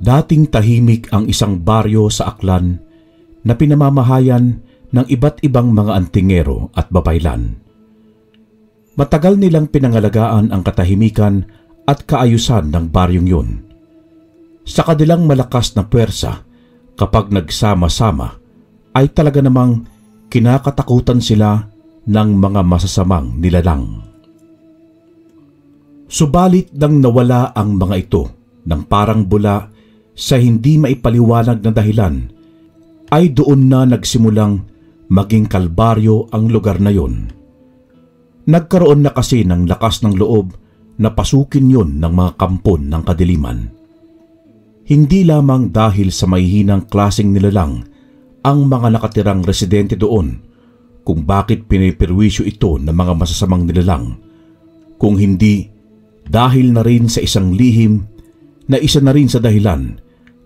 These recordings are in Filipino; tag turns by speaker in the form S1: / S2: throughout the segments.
S1: Dating tahimik ang isang baryo sa Aklan na pinamamahayan ng iba't ibang mga antingero at babaylan. Matagal nilang pinangalagaan ang katahimikan at kaayusan ng baryong yun. Sa kanilang malakas na puwersa, kapag nagsama-sama, ay talaga namang kinakatakutan sila ng mga masasamang nilalang. Subalit nang nawala ang mga ito ng parang bula sa hindi maipaliwanag na dahilan, ay doon na nagsimulang maging kalbaryo ang lugar na yon. Nagkaroon na kasi ng lakas ng loob na pasukin yun ng mga kampon ng kadiliman. Hindi lamang dahil sa mahihinang klaseng nilalang ang mga nakatirang residente doon kung bakit pinipirwisyo ito ng mga masasamang nilalang, kung hindi dahil na rin sa isang lihim na isa na rin sa dahilan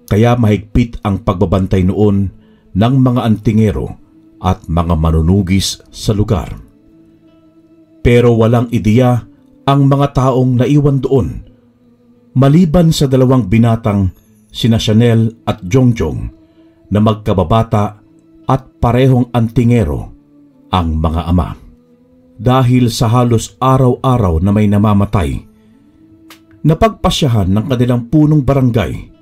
S1: kaya mahigpit ang pagbabantay noon ng mga antingero at mga manunugis sa lugar. Pero walang ideya ang mga taong naiwan doon, maliban sa dalawang binatang sina Chanel at Jongjong na magkababata at parehong antingero ang mga ama. Dahil sa halos araw-araw na may namamatay, napagpasyahan ng kanilang punong barangay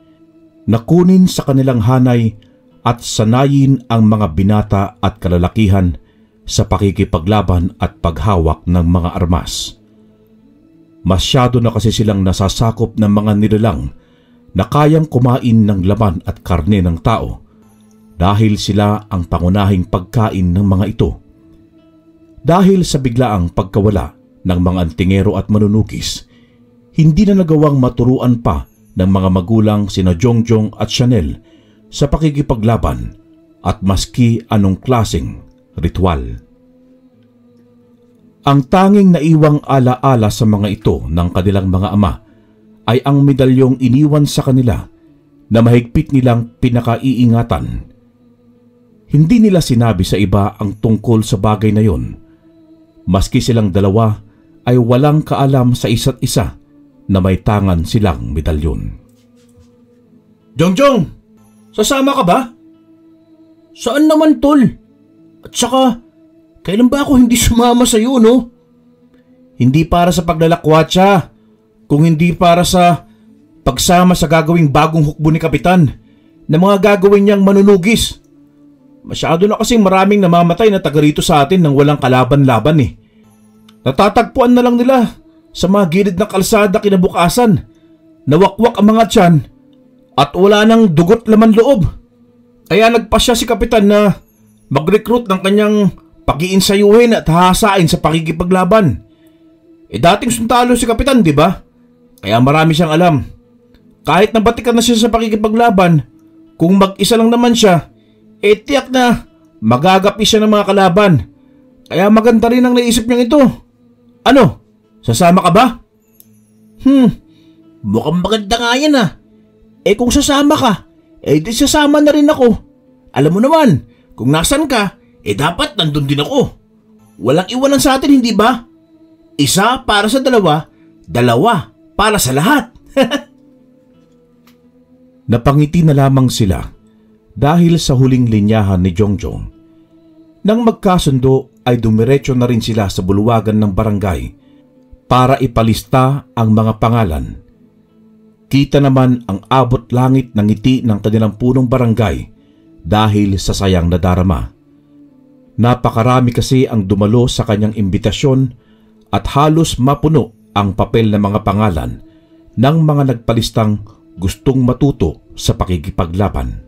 S1: na kunin sa kanilang hanay at sanayin ang mga binata at kalalakihan sa pakikipaglaban at paghawak ng mga armas. Masyado na kasi silang nasasakop ng mga nilalang na kayang kumain ng laman at karne ng tao dahil sila ang pangunahing pagkain ng mga ito. Dahil sa biglaang pagkawala ng mga antingero at manunukis, hindi na nagawang maturuan pa ng mga magulang sina Jongjong at Chanel sa pakikipaglaban at maski anong klaseng ritual. Ang tanging naiwang alaala sa mga ito ng kanilang mga ama ay ang medalyong iniwan sa kanila na mahigpit nilang pinakaiingatan. Hindi nila sinabi sa iba ang tungkol sa bagay na yon, maski silang dalawa ay walang kaalam sa isa't isa na may tangan silang medalyon.
S2: Jongjong, sasama ka ba? Saan naman, tol? At saka, kailan ba ako hindi sumama sa iyo, no? Hindi para sa paglalakwatsa, kung hindi para sa pagsama sa gagawing bagong hukbo ni Kapitan na mga gagawin niyang manunugis. Masyado na kasing maraming namamatay na taga rito sa atin nang walang kalaban-laban eh. Natatagpuan na lang nila sa mga gilid ng kalsada kinabukasan, nawakwak ang mga tiyan at wala nang dugot laman loob. Kaya nagpasya si Kapitan na mag-recruit ng kanyang pag-iinsayuhin at hahasain sa pakikipaglaban. Dating sundalo si Kapitan, di ba? Kaya marami siyang alam. Kahit nabatikan na siya sa pakikipaglaban, kung mag-isa lang naman siya, tiyak na magagapi siya ng mga kalaban. Kaya maganda rin ang naisip niyang ito. Ano? Sasama ka ba? Mukhang maganda nga yan ah. Kung sasama ka, di sasama na rin ako. Alam mo naman, kung nasan ka, dapat nandun din ako. Walang iwanan sa atin, hindi ba? Isa para sa dalawa, dalawa para sa lahat.
S1: Napangiti na lamang sila dahil sa huling linyahan ni Jongjong. Nang magkasundo ay dumiretso na rin sila sa bulwagan ng barangay para ipalista ang mga pangalan. Kita naman ang abot langit ng ngiti ng kanilang punong barangay dahil sa sayang na darama. Napakarami kasi ang dumalo sa kanyang imbitasyon at halos mapuno ang papel ng mga pangalan ng mga nagpalistang gustong matuto sa pakikipaglaban.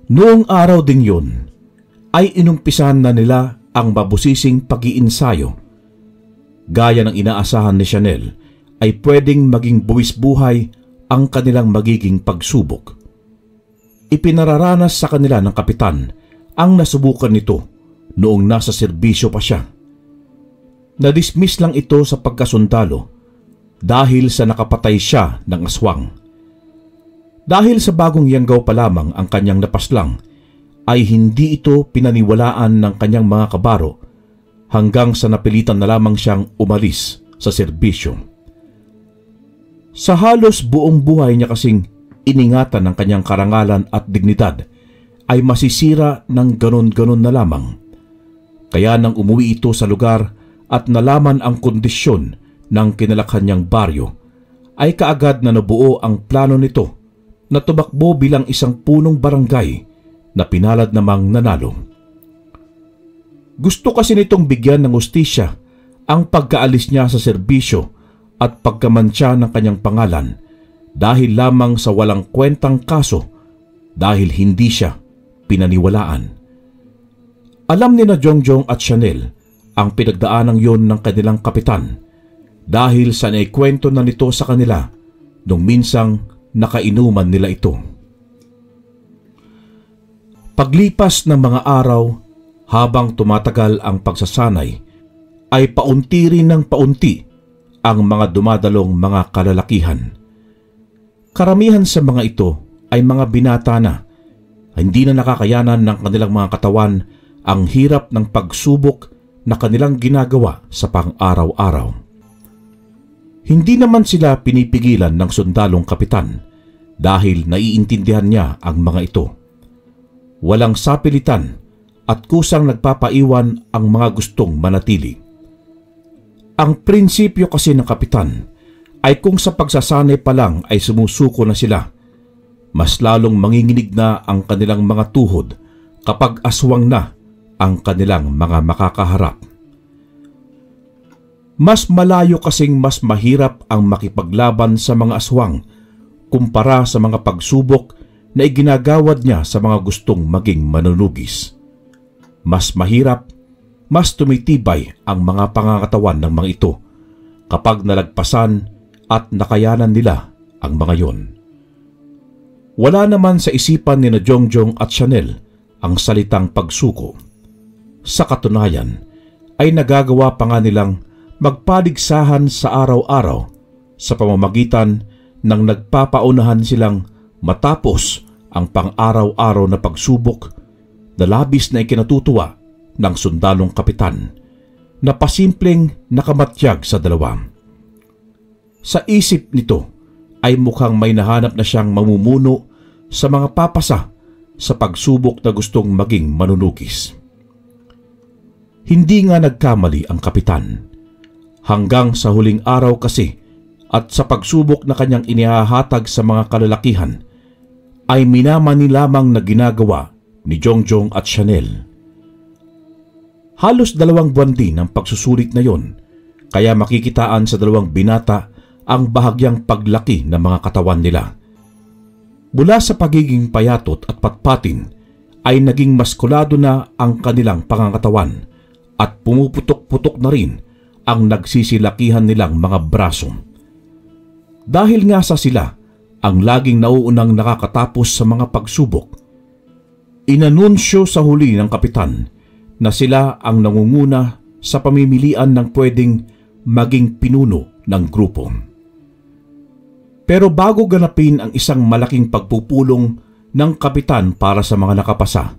S1: Noong araw ding yun, ay inumpisahan na nila ang mabusising pag-iinsayo. Gaya ng inaasahan ni Chanel, ay pwedeng maging buwis buhay ang kanilang magiging pagsubok. Ipinararanas sa kanila ng Kapitan ang nasubukan nito noong nasa serbisyo pa siya. Nadismiss lang ito sa pagkasundalo dahil sa nakapatay siya ng aswang. Dahil sa bagong yanggaw pa lamang ang kanyang napaslang, ay hindi ito pinaniwalaan ng kanyang mga kabaro hanggang sa napilitan na lamang siyang umalis sa serbisyo. Sa halos buong buhay niya kasing iningatan ng kanyang karangalan at dignidad ay masisira ng ganon-ganon na lamang. Kaya nang umuwi ito sa lugar at nalaman ang kondisyon ng kinalakhan niyang baryo, ay kaagad na nabuo ang plano nito na tumakbo bilang isang punong barangay na pinalad namang nanalo. Gusto kasi nitong bigyan ng hustisya ang pagkaalis niya sa serbisyo at pagkamantya ng kanyang pangalan dahil lamang sa walang kwentang kaso dahil hindi siya pinaniwalaan. Alam ni na Jongjong at Chanel ang pinagdaanang yon ng kanilang kapitan dahil sa naikwento na nito sa kanila nung minsang nakainuman nila ito. Paglipas ng mga araw, habang tumatagal ang pagsasanay, ay paunti rin ng paunti ang mga dumadalong mga kalalakihan. Karamihan sa mga ito ay mga binata na hindi na nakakayanan ng kanilang mga katawan ang hirap ng pagsubok na kanilang ginagawa sa pang-araw-araw. Hindi naman sila pinipigilan ng sundalong kapitan dahil naiintindihan niya ang mga ito. Walang sapilitan at kusang nagpapaiwan ang mga gustong manatili. Ang prinsipyo kasi ng kapitan ay kung sa pagsasanay pa lang ay sumusuko na sila, mas lalong manginginig na ang kanilang mga tuhod kapag aswang na ang kanilang mga makakaharap. Mas malayo kasing mas mahirap ang makipaglaban sa mga aswang kumpara sa mga pagsubok na iginagawad niya sa mga gustong maging manunugis. Mas mahirap, mas tumitibay ang mga pangangatawan ng mga ito kapag nalagpasan at nakayanan nila ang mga yon. Wala naman sa isipan ni na Jongjong at Chanel ang salitang pagsuko. Sa katunayan ay nagagawa pa nga nilang magpaligsahan sa araw-araw sa pamamagitan ng nagpapaunahan silang matapos ang pang-araw-araw na pagsubok na labis na ikinatutuwa ng sundalong kapitan na pasimpleng nakamatyag sa dalawa. Sa isip nito ay mukhang may nahanap na siyang mamumuno sa mga papasa sa pagsubok na gustong maging manunugis. Hindi nga nagkamali ang kapitan. Hanggang sa huling araw kasi at sa pagsubok na kanyang inihahatag sa mga kalalakihan, ay minamani lamang na ginagawa ni Jongjong at Chanel. Halos 2 buwan din ang pagsusulit na yon, kaya makikitaan sa dalawang binata ang bahagyang paglaki ng mga katawan nila. Mula sa pagiging payatot at patpatin ay naging maskulado na ang kanilang pangangatawan at pumuputok-putok na rin ang nagsisilakihan nilang mga braso. Dahil nga sa sila ang laging nauunang nakakatapos sa mga pagsubok, inanunsyo sa huli ng kapitan na sila ang nangunguna sa pamimilian ng pwedeng maging pinuno ng grupo. Pero bago ganapin ang isang malaking pagpupulong ng kapitan para sa mga nakapasa,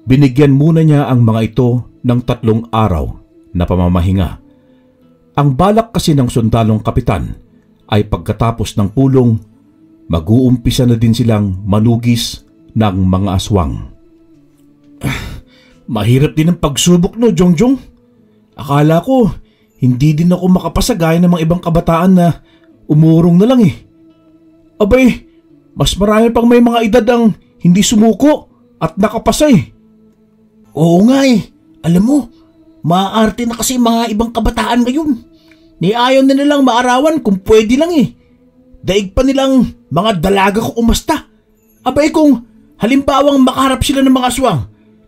S1: binigyan muna niya ang mga ito ng 3 araw na pamamahinga. Ang balak kasi ng sundalong kapitan ay pagkatapos ng pulong, mag-uumpisa na din silang manugis ng mga aswang.
S2: Mahirap din ang pagsubok no, Jongjong. Akala ko hindi din ako makapasa gaya ng mga ibang kabataan na umurong na lang eh. Abay, mas marami pang may mga edad ang hindi sumuko at nakapasa eh. Oo nga eh. Alam mo, maaarte na kasi mga ibang kabataan ngayon. Ayaw na nilang maarawan kung pwede lang eh. Daig pa nilang mga dalaga ko umasta. Abay kung halimbawang makaharap sila ng mga aswang,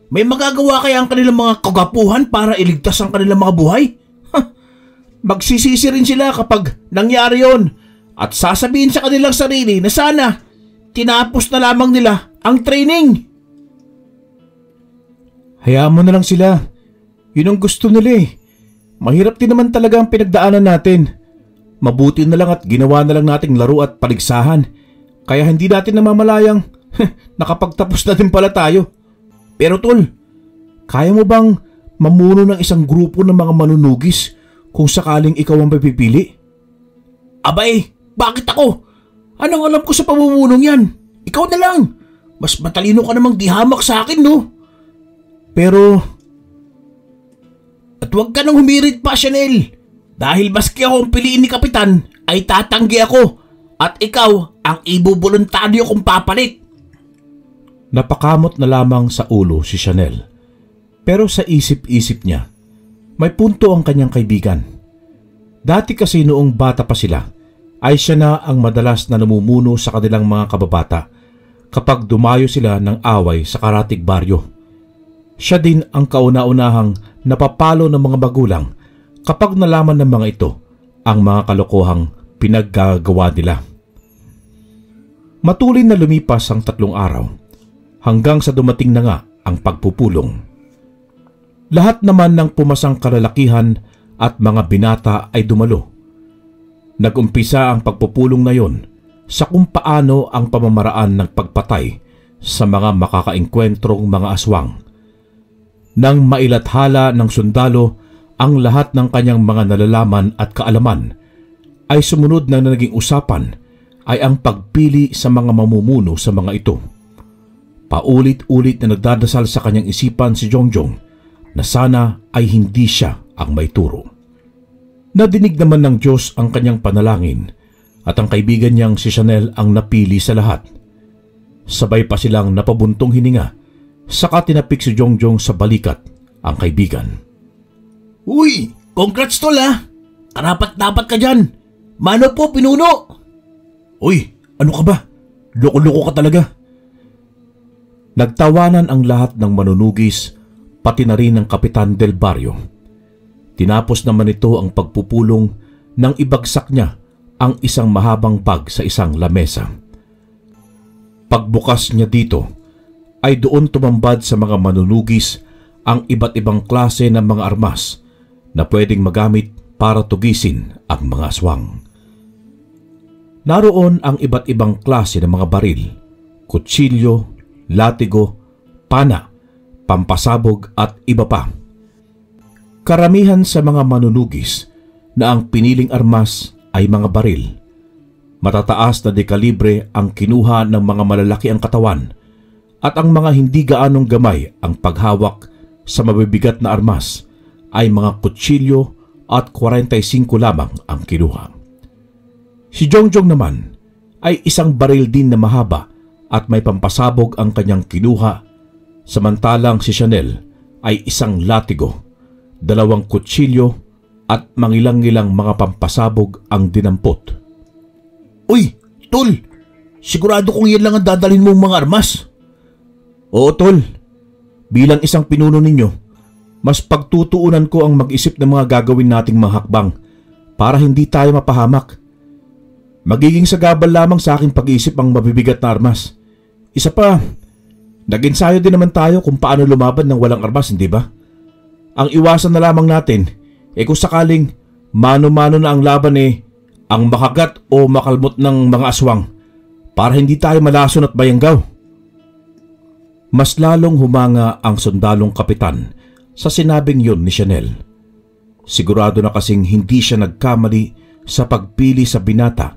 S2: may magagawa kaya ang kanilang mga kagapuhan para iligtas ang kanilang mga buhay? Magsisisi rin sila kapag nangyari yon at sasabihin sa kanilang sarili na sana tinapos na lamang nila ang training.
S1: Hayaan mo na lang sila. Yun ang gusto nila eh. Mahirap din naman talaga ang pinagdaanan natin. Mabuti na lang at ginawa na lang nating laro at paligsahan. Kaya hindi natin namamalayang nakapagtapos na din pala tayo. Pero tol, kaya mo bang mamuno ng isang grupo ng mga manunugis kung sakaling ikaw ang pipili?
S2: Abay, bakit ako? Anong alam ko sa pamumulong yan? Ikaw na lang. Mas matalino ka namang di hamak sa akin, no? Pero... At huwag ka nang humirit pa, Chanel. Dahil maski ako ang piliin ni Kapitan, ay tatanggi ako. At ikaw ang ibubuluntaryo kong papalit.
S1: Napakamot na lamang sa ulo si Chanel. Pero sa isip-isip niya, may punto ang kanyang kaibigan. Dati kasi noong bata pa sila, ay siya na ang madalas na namumuno sa kanilang mga kababata kapag dumayo sila ng away sa karatig baryo. Siya din ang kauna-unahang napapalo ng mga magulang kapag nalaman ng mga ito ang mga kalokohang pinaggagawa nila. Matuloy na lumipas ang 3 araw hanggang sa dumating na nga ang pagpupulong. Lahat naman ng pumasang kalalakihan at mga binata ay dumalo. Nag-umpisa ang pagpupulong na yon sa kung paano ang pamamaraan ng pagpatay sa mga makakaengkwentrong mga aswang. Nang mailathala ng sundalo ang lahat ng kanyang mga nalalaman at kaalaman, ay sumunod na naging usapan ay ang pagpili sa mga mamumuno sa mga ito. Paulit-ulit na nagdadasal sa kanyang isipan si Jongjong na sana ay hindi siya ang may turo. Nadinig naman ng Diyos ang kanyang panalangin at ang kaibigan niyang si Chanel ang napili sa lahat. Sabay pa silang napabuntong hininga, saka tinapik si Jongjong sa balikat ang kaibigan.
S2: Uy! Congrats tol ha! Karapat-dapat ka dyan! Mano po, pinuno!
S1: Uy! Ano ka ba? Loko-loko ka talaga! Nagtawanan ang lahat ng manunugis, pati na rin ng Kapitan del Barrio. Tinapos naman ito ang pagpupulong nang ibagsak niya ang isang mahabang bag sa isang lamesa. Pagbukas niya dito, ay doon tumambad sa mga manunugis ang iba't ibang klase ng mga armas na pwedeng magamit para tugisin ang mga aswang. Naroon ang iba't ibang klase ng mga baril, kutsilyo, latigo, pana, pampasabog at iba pa. Karamihan sa mga manunugis na ang piniling armas ay mga baril. Matataas na dekalibre ang kinuha ng mga malalaki ang katawan at ang mga hindi gaanong gamay ang paghawak sa mabibigat na armas ay mga kutsilyo at 45 lamang ang kinuha. Si Jongjong naman ay isang baril din na mahaba at may pampasabog ang kanyang kinuha, samantalang si Chanel ay isang latigo, 2 kutsilyo at mangilang-ilang mga pampasabog ang dinampot.
S2: Uy! Tol! Sigurado kong yan lang ang dadalhin mong mga armas.
S1: Oo, tol. Bilang isang pinuno ninyo, mas pagtutuunan ko ang mag-isip ng mga gagawin nating mga hakbang para hindi tayo mapahamak. Magiging sagabal lamang sa aking pag-iisip ang mabibigat na armas. Isa pa, nag-ensayo din naman tayo kung paano lumaban ng walang armas, hindi ba? Ang iwasan na lamang natin, kung sakaling mano-mano na ang laban ang makagat o makalmot ng mga aswang para hindi tayo malason at bayanggaw. Mas lalong humanga ang sundalong kapitan sa sinabing yun ni Chanel. Sigurado na kasing hindi siya nagkamali sa pagpili sa binata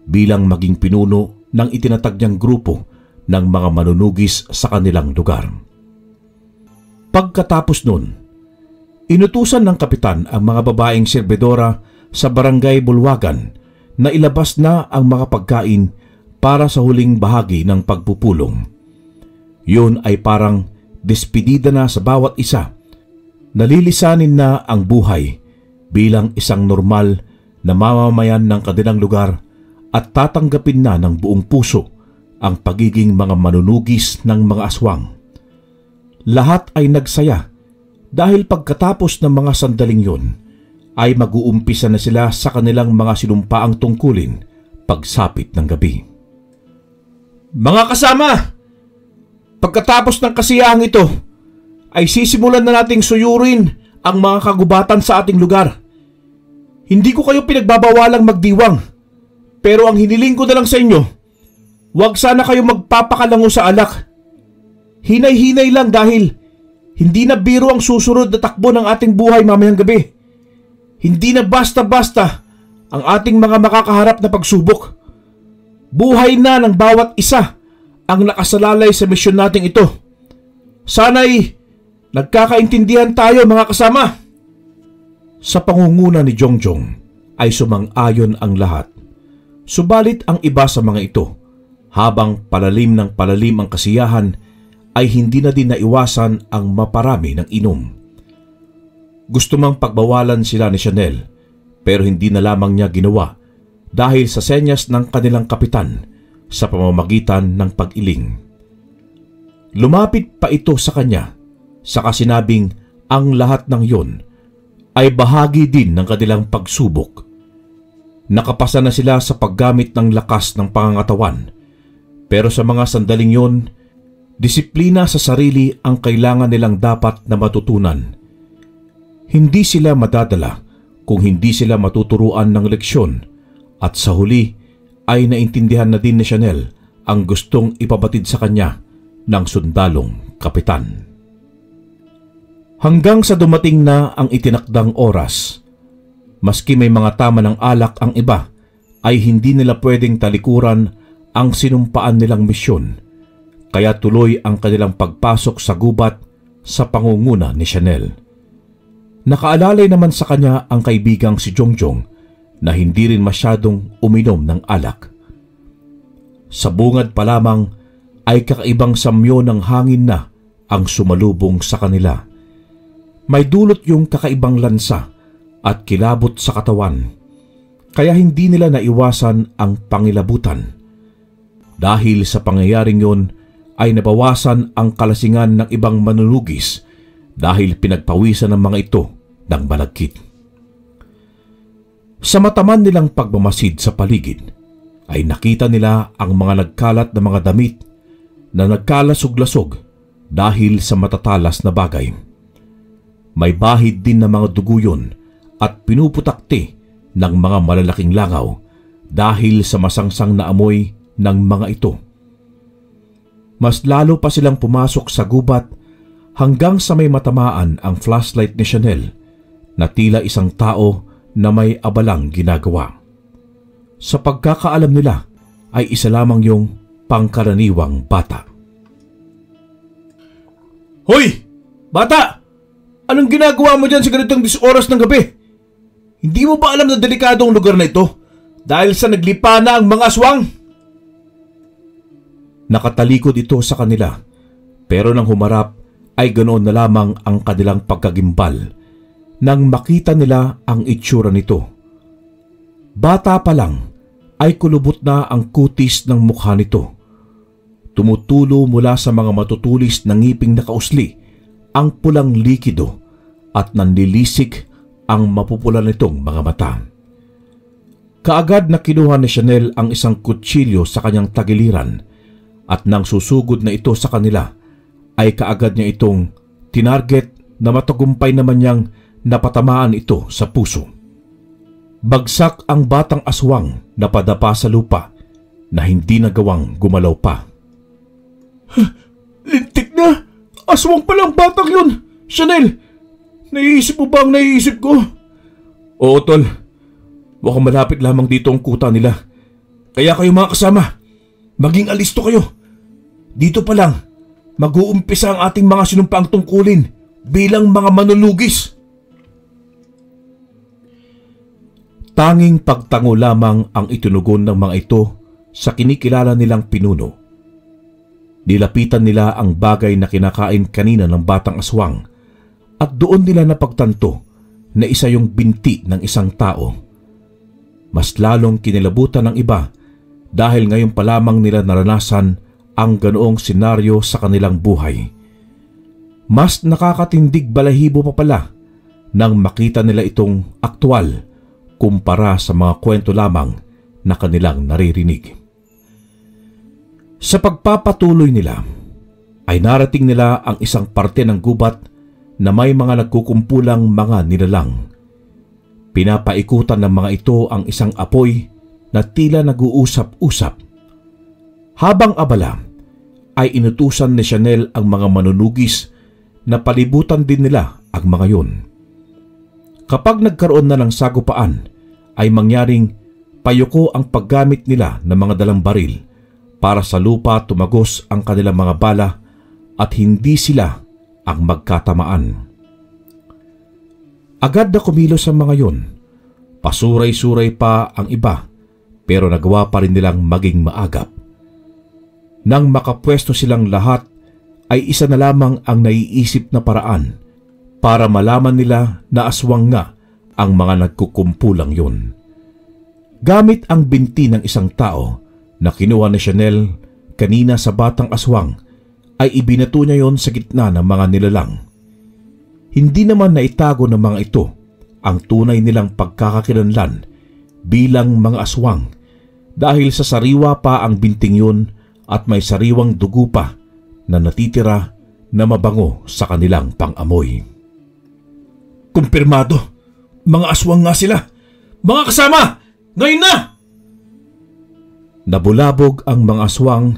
S1: bilang maging pinuno ng itinatag niyang grupo ng mga manunugis sa kanilang lugar. Pagkatapos nun, inutusan ng kapitan ang mga babaeng serbedora sa barangay Bulwagan na ilabas na ang mga pagkain para sa huling bahagi ng pagpupulong. Yun ay parang despedida na sa bawat isa. Nalilisanin na ang buhay bilang isang normal na mamamayan ng kanilang lugar at tatanggapin na ng buong puso ang pagiging mga manunugis ng mga aswang. Lahat ay nagsaya dahil pagkatapos ng mga sandaling yun ay mag-uumpisa na sila sa kanilang mga sinumpaang tungkulin pagsapit ng gabi. Mga kasama! Pagkatapos ng kasiyahang ito, ay sisimulan na nating suyurin ang mga kagubatan sa ating lugar. Hindi ko kayo pinagbabawalang magdiwang, pero ang hiniling ko na lang sa inyo, huwag sana kayo magpapakalango sa alak. Hinay-hinay lang dahil hindi na biro ang susunod na takbo ng ating buhay mamayang gabi. Hindi na basta-basta ang ating mga makakaharap na pagsubok.
S2: Buhay na ng bawat isa ang nakasalalay sa misyon nating ito. Sana'y nagkakaintindihan tayo mga kasama.
S1: Sa pangunguna ni Jongjong ay sumang-ayon ang lahat. Subalit ang iba sa mga ito, habang palalim ng palalim ang kasiyahan, ay hindi na din naiwasan ang maparami ng inom. Gusto mang pagbawalan sila ni Chanel, pero hindi na lamang niya ginawa dahil sa senyas ng kanilang kapitan sa pamamagitan ng pag-iling. Lumapit pa ito sa kanya, saka sinabing ang lahat ng yon ay bahagi din ng kanilang pagsubok. Nakapasa na sila sa paggamit ng lakas ng pangangatawan, pero sa mga sandaling yon, disiplina sa sarili ang kailangan nilang dapat na matutunan. Hindi sila madadala kung hindi sila matuturuan ng leksyon, at sa huli ay naintindihan na din ni Chanel ang gustong ipabatid sa kanya ng sundalong kapitan. Hanggang sa dumating na ang itinakdang oras, maski may mga tama ng alak ang iba, ay hindi nila pwedeng talikuran ang sinumpaan nilang misyon, kaya tuloy ang kanilang pagpasok sa gubat sa pangunguna ni Chanel. Nakaalalay naman sa kanya ang kaibigang si Jongjong na hindi rin masyadong uminom ng alak. Sa bungad pa lamang ay kakaibang samyo ng hangin na ang sumalubong sa kanila. May dulot yung kakaibang lansa at kilabot sa katawan, kaya hindi nila naiwasan ang pangilabutan. Dahil sa pangyayaring yon ay nabawasan ang kalasingan ng ibang manunugis dahil pinagpawisan ng mga ito ng malagkit. Sa mataman nilang pagmamasid sa paligid, ay nakita nila ang mga nagkalat na mga damit na nagkalasog-lasog dahil sa matatalas na bagay. May bahid din na mga dugo yun at pinuputakti ng mga malalaking langaw dahil sa masangsang na amoy ng mga ito. Mas lalo pa silang pumasok sa gubat hanggang sa may matamaan ang flashlight ni Chanel na tila isang tao na may abalang ginagawa. Sa pagkakaalam nila ay isa lamang yung pangkaraniwang bata.
S2: Hoy! Bata! Anong ginagawa mo dyan sa ganitong 10 oras ng gabi? Hindi mo ba alam na delikado ang lugar na ito dahil sa naglipa na ang mga aswang?
S1: Nakatalikod ito sa kanila, pero nang humarap ay ganoon na lamang ang kanilang pagkagimbal nang makita nila ang itsura nito. Bata pa lang ay kulubot na ang kutis ng mukha nito. Tumutulo mula sa mga matutulis na ngiping nakausli ang pulang likido at nanlilisik ang mapupula nitong mga mata. Kaagad na kinuha ni Chanel ang isang kutsilyo sa kanyang tagiliran at nang susugod na ito sa kanila ay kaagad niya itong tinarget na matagumpay naman niyang napatamaan ito sa puso. Bagsak ang batang aswang na padapa sa lupa na hindi nagawang gumalaw pa.
S2: Lintik na! Aswang palang batang yun! Chanel! Naiisip mo ba ang naiisip ko?
S1: Oo, tol. Mukhang malapit lamang dito ang kuta nila.
S2: Kaya kayo mga kasama, maging alisto kayo. Dito pa lang, mag-uumpisa ang ating mga sinumpaang tungkulin bilang mga manunugis.
S1: Tanging pagtango lamang ang itunugon ng mga ito sa kinikilala nilang pinuno. Nilapitan nila ang bagay na kinakain kanina ng batang aswang at doon nila napagtanto na isa yung binti ng isang tao. Mas lalong kinilabutan ng iba dahil ngayon pa lamang nila naranasan ang ganoong senaryo sa kanilang buhay. Mas nakakatindig balahibo pa pala nang makita nila itong aktwal kumpara sa mga kwento lamang na kanilang naririnig. Sa pagpapatuloy nila, ay narating nila ang isang parte ng gubat na may mga nagkukumpulang mga nilalang. Pinapaikutan ng mga ito ang isang apoy na tila nag-uusap-usap. Habang abala, ay inutusan ni Chanel ang mga manunugis na palibutan din nila ang mga yon. Kapag nagkaroon na ng sagupaan, ay mangyaring Nagpayuko ang paggamit nila ng mga dalang baril para sa lupa tumagos ang kanilang mga bala at hindi sila ang magkatamaan. Agad na kumilos ang mga yun. Pasuray-suray pa ang iba pero nagawa pa rin nilang maging maagap. Nang makapwesto silang lahat ay isa na lamang ang naiisip na paraan para malaman nila na aswang nga ang mga nagkukumpulang yun. Gamit ang binti ng isang tao na kinuha ni Chanel kanina sa batang aswang ay ibinato niya yon sa gitna ng mga nilalang. Hindi naman naitago ng mga ito ang tunay nilang pagkakakilanlan bilang mga aswang dahil sa sariwa pa ang binting yun at may sariwang dugo pa na natitira na mabango sa kanilang pang-amoy.
S2: Kumpirmado! Mga aswang nga sila! Mga kasama! Ngayon na!
S1: Nabulabog ang mga aswang,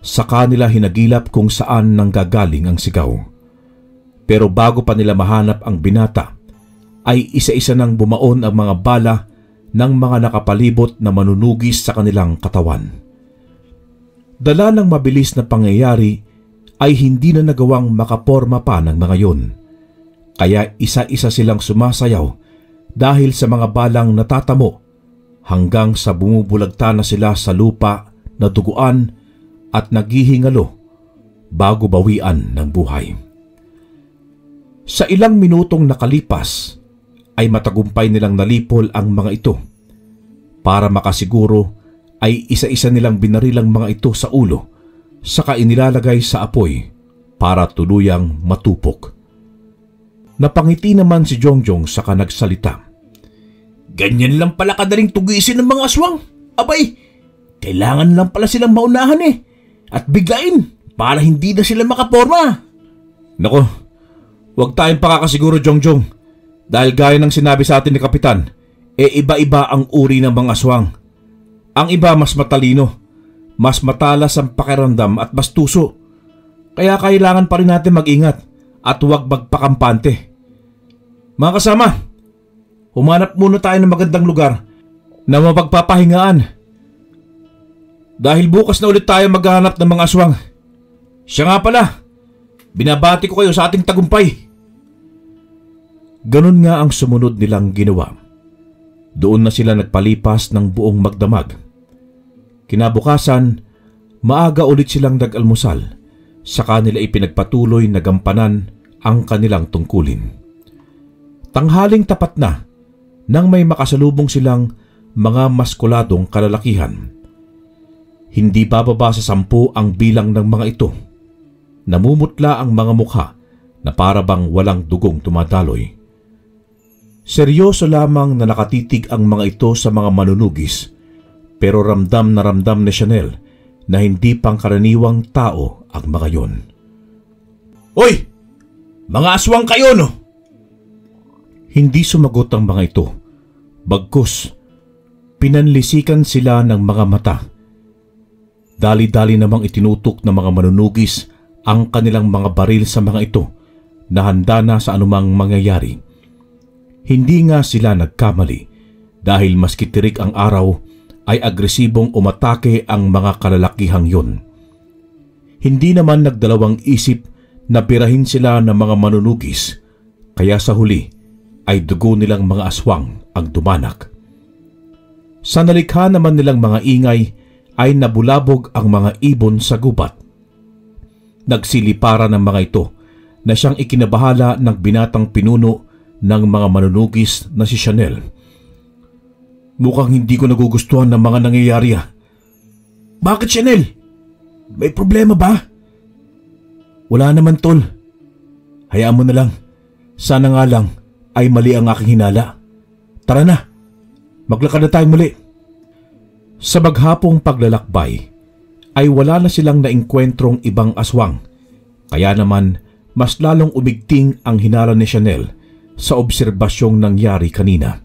S1: sa kanila hinagilap kung saan nanggagaling ang sigaw. Pero bago pa nila mahanap ang binata, ay isa-isa nang bumaon ang mga bala ng mga nakapalibot na manunugis sa kanilang katawan. Dala ng mabilis na pangyayari ay hindi na nagawang makaporma pa ng mga yun. Kaya isa-isa silang sumasayaw dahil sa mga balang natatamo hanggang sa bumubulagta na sila sa lupa na duguan at naghihingalo bago bawian ng buhay. Sa ilang minutong nakalipas ay matagumpay nilang nalipol ang mga ito. Para makasiguro ay isa-isa nilang binarilang mga ito sa ulo saka inilalagay sa apoy para tuluyang matupok. Napangiti naman si Jongjong saka nagsalita.
S2: Ganyan lang pala kadaling tugisin ng mga aswang. Abay, kailangan lang pala silang maunahan at biglain para hindi na sila makaporma.
S1: Nako, huwag tayong pakakasiguro, Jongjong, dahil gaya ng sinabi sa atin ni Kapitan, iba-iba ang uri ng mga aswang. Ang iba mas matalino, mas matalas ang pakiramdam at bastuso. Kaya kailangan pa rin natin mag-ingat at huwag magpakampante. Mga kasama, humanap muna tayo ng magandang lugar na mapagpapahingaan. Dahil bukas na ulit tayo maghahanap ng mga aswang. Siya nga pala, binabati ko kayo sa ating tagumpay. Ganun nga ang sumunod nilang ginawa. Doon na sila nagpalipas ng buong magdamag. Kinabukasan, maaga ulit silang nag-almusal. Sa kanila ipinagpatuloy na gampanan ang kanilang tungkulin. Tanghaling tapat na nang may makasalubong silang mga maskuladong kalalakihan. Hindi bababa sa 10 ang bilang ng mga ito. Namumutla ang mga mukha na para bang walang dugong tumadaloy. Seryoso lamang na nakatitig ang mga ito sa mga manunugis, pero ramdam na ramdam ni Chanel na hindi pangkaraniwang tao ang mga yon.
S2: Hoy! Mga aswang kayo, no?
S1: Hindi sumagot ang mga ito. Bagkus, pinanlisikan sila ng mga mata. Dali-dali namang itinutok ng mga manunugis ang kanilang mga baril sa mga ito na handa na sa anumang mangyayari. Hindi nga sila nagkamali dahil maski tirik ang araw ay agresibong umatake ang mga kalalakihang yun. Hindi naman nagdalawang isip na birahin sila ng mga manunugis, kaya sa huli ay dugo nilang mga aswang ang dumanak. Sa nalikha naman nilang mga ingay ay nabulabog ang mga ibon sa gubat. Nagsilipara ng mga ito na siyang ikinabahala ng binatang pinuno ng mga manunugis na si Chanel. Mukhang hindi ko nagugustuhan ng mga nangyayari.
S2: Bakit, Chanel? May problema ba?
S1: Wala naman, tol. Hayaan mo na lang. Sana nga lang ay mali ang aking hinala. Tara na, maglakad na tayo muli. Sa maghapong paglalakbay ay wala na silang naengkwentrong ibang aswang. Kaya naman mas lalong umigting ang hinala ni Chanel sa obserbasyong nangyari kanina.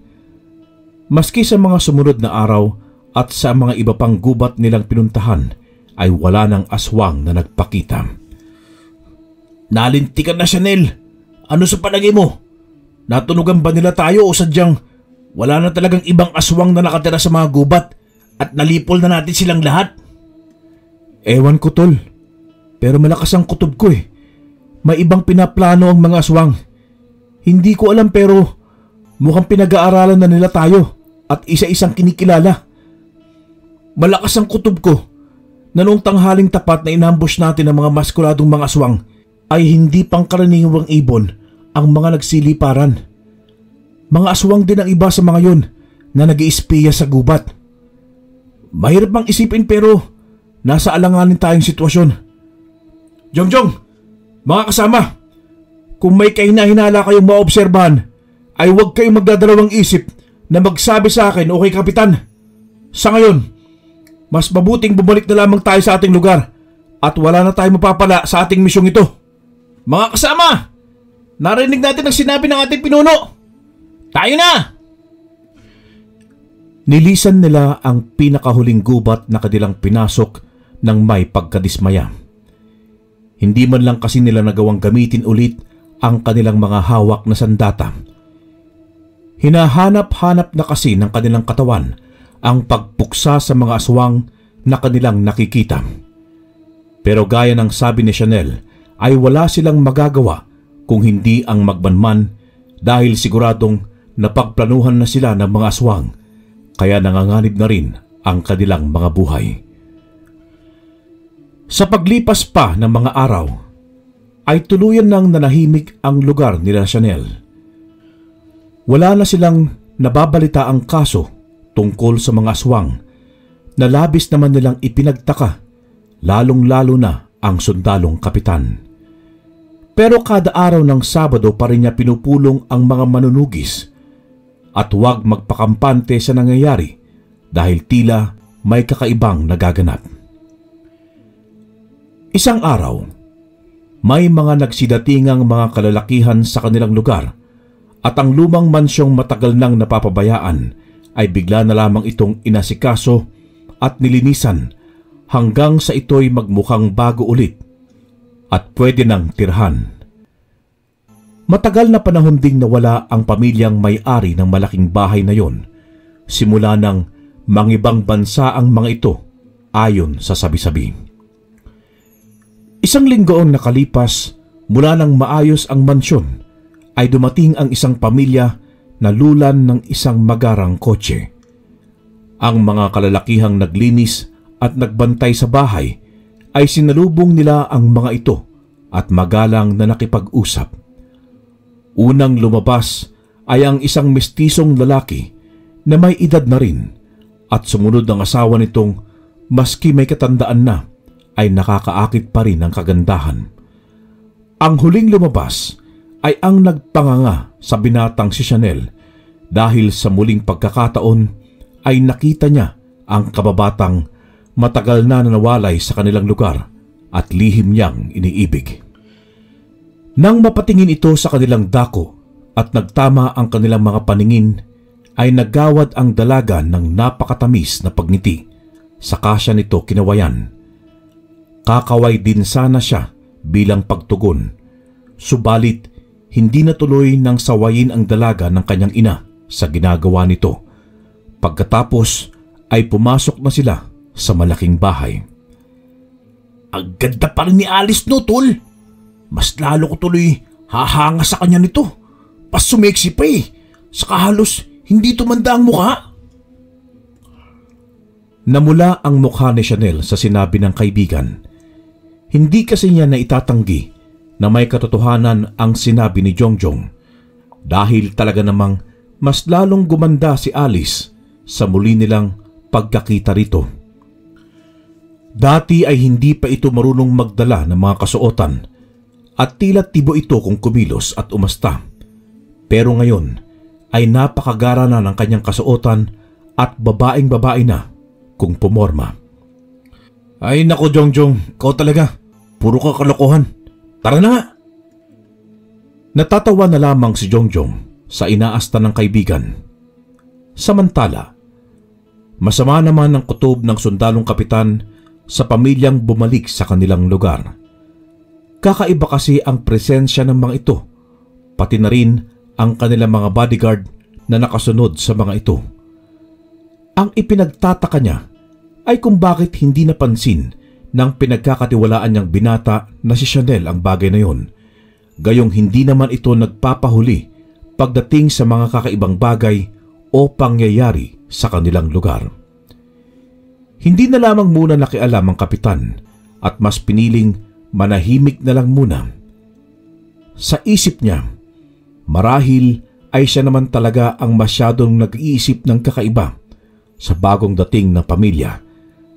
S1: Maski sa mga sumunod na araw at sa mga iba pang gubat nilang pinuntahan ay wala ng aswang na nagpakita.
S2: Nalintikan na, Chanel. Ano sa palagay mo? Natunugan ba nila tayo o sadyang Wala na talagang ibang aswang na nakatira sa mga gubat at nalipol na natin silang lahat.
S1: Ewan ko, tol. Pero malakas ang kutob ko eh. May ibang pinaplano ang mga aswang. Hindi ko alam pero mukhang pinag-aaralan na nila tayo at isa-isang kinikilala. Malakas ang kutob ko na noong tanghaling tapat na inambush natin ang mga maskuladong mga aswang ay hindi pangkaraniwang ibon ang mga nagsiliparan. Mga aswang din ang iba sa mga yon na nag-iispiya sa gubat. Mahirap bang isipin pero nasa alanganin tayong sitwasyon. Jongjong, mga kasama, kung may kahinahinala kayong maobserbahan ay huwag kayong magdadalawang isip na magsabi sa akin o kay kapitan. Sa ngayon, mas mabuting bumalik na lamang tayo sa ating lugar at wala na tayong mapapala sa ating misyong ito. Mga kasama, narinig natin ang sinabi ng ating pinuno. Tayo na! Nilisan nila ang pinakahuling gubat na kanilang pinasok ng may pagkadismaya. Hindi man lang kasi nila nagawang gamitin ulit ang kanilang mga hawak na sandata. Hinahanap-hanap na kasi ng kanilang katawan ang pagpuksa sa mga aswang na kanilang nakikita. Pero gaya ng sabi ni Chanel ay wala silang magagawa kung hindi ang magmanman dahil siguradong napagplanuhan na sila ng mga aswang kaya nanganganib na rin ang kanilang mga buhay. Sa paglipas pa ng mga araw ay tuluyan nang nanahimik ang lugar nila Chanel. Wala na silang nababalita ang kaso tungkol sa mga aswang na labis naman nilang ipinagtaka, lalong-lalo na ang sundalong kapitan. Pero kada araw ng Sabado pa rin niya pinupulong ang mga manunugis at huwag magpakampante sa nangyayari dahil tila may kakaibang nagaganap. Isang araw, may mga nagsidatingang mga kalalakihan sa kanilang lugar at ang lumang mansyong matagal nang napapabayaan ay bigla na lamang itong inasikaso at nilinisan hanggang sa ito'y magmukhang bago ulit at pwede nang tirhan. Matagal na panahon ding nawala ang pamilyang may-ari ng malaking bahay na yon, simula nang mangibang bansa ang mga ito ayon sa sabi-sabi. Isang linggo ang nakalipas mula nang maayos ang mansyon ay dumating ang isang pamilya na lulan ng isang magarang kotse. Ang mga kalalakihang naglinis at nagbantay sa bahay ay sinalubong nila ang mga ito at magalang na nakipag-usap. Unang lumabas ay ang isang mestisong lalaki na may edad na rin at sumunod ang asawa nitong maski may katandaan na ay nakakaakit pa rin ng kagandahan. Ang huling lumabas ay ang nagpanganga sa binatang si Chanel dahil sa muling pagkakataon ay nakita niya ang kababatang matagal na nawalay sa kanilang lugar at lihim niyang iniibig. Nang mapatingin ito sa kanilang dako at nagtama ang kanilang mga paningin, ay naggawad ang dalaga ng napakatamis na pagngiti. Saka siya nito kinawayan. Kakaway din sana siya bilang pagtugon, subalit hindi natuloy nang sawayin ang dalaga ng kanyang ina sa ginagawa nito. Pagkatapos ay pumasok na sila sa malaking bahay. Ang ganda pa rin ni Alice no, tol. Mas lalo ko tuloy hahanga sa kanya nito. Pas sumeksi pa eh. Saka halos hindi tumanda ang mukha. Namula ang mukha ni Chanel sa sinabi ng kaibigan. Hindi kasi niya na itatanggi na may katotohanan ang sinabi ni Jongjong dahil talaga namang mas lalong gumanda si Alice sa muli nilang pagkakita rito. Dati ay hindi pa ito marunong magdala ng mga kasuotan at tila tibo ito kung kumilos at umasta. Pero ngayon ay napakagara na ng kanyang kasuotan at babaeng-babae na kung pumorma. Ay nako Jongjong, ikaw talaga. Puro ka kalokohan. Tara na nga. Natatawa na lamang si Jongjong sa inaasta ng kaibigan. Samantala, masama naman ang kutob ng sundalong kapitan sa pamilyang bumalik sa kanilang lugar. Kakaiba kasi ang presensya ng mga ito, pati na rin ang kanilang mga bodyguard na nakasunod sa mga ito. Ang ipinagtataka niya ay kung bakit hindi napansin ng pinagkakatiwalaan niyang binata na si Chanel ang bagay na yon, gayong hindi naman ito nagpapahuli pagdating sa mga kakaibang bagay o pangyayari sa kanilang lugar. Hindi na lamang muna nakialam ang kapitan at mas piniling manahimik na lang muna. Sa isip niya, marahil ay siya naman talaga ang masyadong nag-iisip ng kakaiba sa bagong dating na pamilya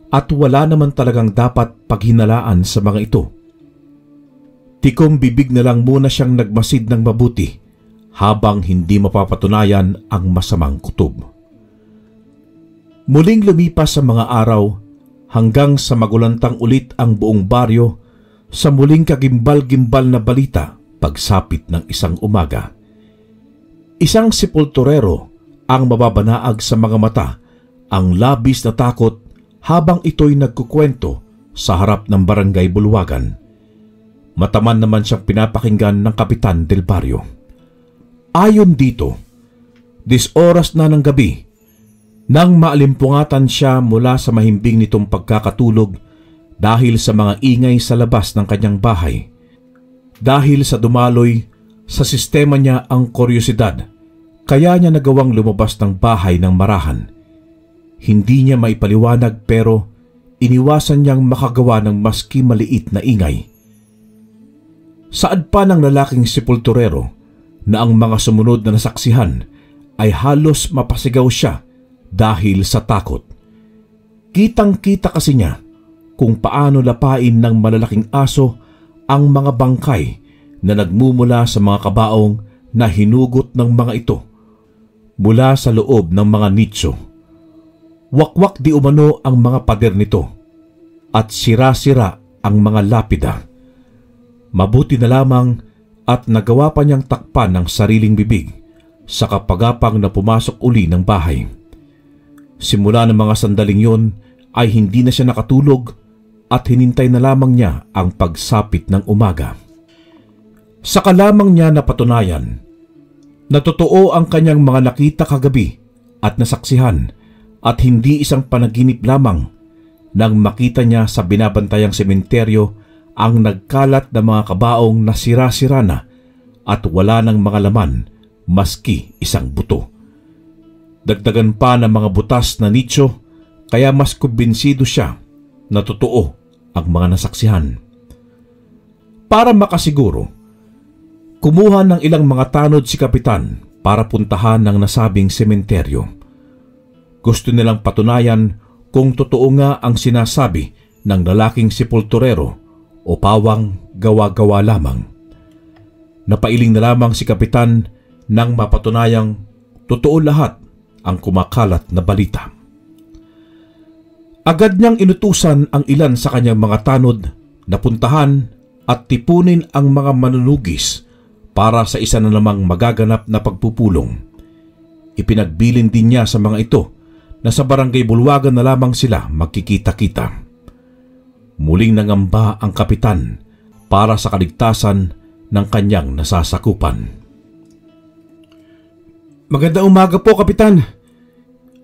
S1: at wala naman talagang dapat paghinalaan sa mga ito. Tikom bibig na lang muna siyang nagmasid ng mabuti habang hindi mapapatunayan ang masamang kutob. Muling lumipas sa mga araw hanggang sa magulantang ulit ang buong baryo sa muling kagimbal-gimbal na balita pagsapit ng isang umaga. Isang sepulturero ang mababanaag sa mga mata ang labis na takot habang ito'y nagkukwento sa harap ng barangay Bulwagan. Mataman naman siyang pinapakinggan ng kapitan del barrio. Ayon dito, 10 oras na ng gabi nang maalimpungatan siya mula sa mahimbing nitong pagkakatulog dahil sa mga ingay sa labas ng kanyang bahay. Dahil sa dumaloy sa sistema niya ang kuryosidad, kaya niya nagawang lumabas ng bahay ng marahan. Hindi niya maipaliwanag pero iniwasan niyang makagawa ng maski maliit na ingay. Saad pa ng lalaking sepulturero na ang mga sumunod na nasaksihan ay halos mapasigaw siya dahil sa takot. Kitang-kita kasi niya kung paano lapain ng malalaking aso ang mga bangkay na nagmumula sa mga kabaong na hinugot ng mga ito mula sa loob ng mga nicho. Wakwak di umano ang mga pader nito at sira-sira ang mga lapida. Mabuti na lamang at nagawa pa niyang takpan ng sariling bibig sa kapagapang na pumasok uli ng bahay. Simula ng mga sandaling yon ay hindi na siya nakatulog at hinintay na lamang niya ang pagsapit ng umaga. Saka lamang niya napatunayan na totoo ang kanyang mga nakita kagabi at nasaksihan at hindi isang panaginip lamang nang makita niya sa binabantayang sementeryo ang nagkalat na mga kabaong na sira-sira na at wala ng mga laman maski isang buto. Dagdagan pa ng mga butas na nicho kaya mas kumbinsido siya na totoo ang mga nasaksihan. Para makasiguro, kumuha ng ilang mga tanod si kapitan para puntahan ng nasabing sementeryo. Gusto nilang patunayan kung totoo nga ang sinasabi ng lalaking sepulturero o pawang gawa-gawa lamang. Napailing na lamang si kapitan nang mapatunayang totoo lahat ang kumakalat na balita. Agad niyang inutusan ang ilan sa kanyang mga tanod na puntahan at tipunin ang mga manunugis para sa isa na namang magaganap na pagpupulong. Ipinagbilin din niya sa mga ito na sa barangay Bulwagan na lamang sila magkikita-kita. Muling nangamba ang kapitan para sa kaligtasan ng kanyang nasasakupan.
S2: Magandang umaga po, Kapitan.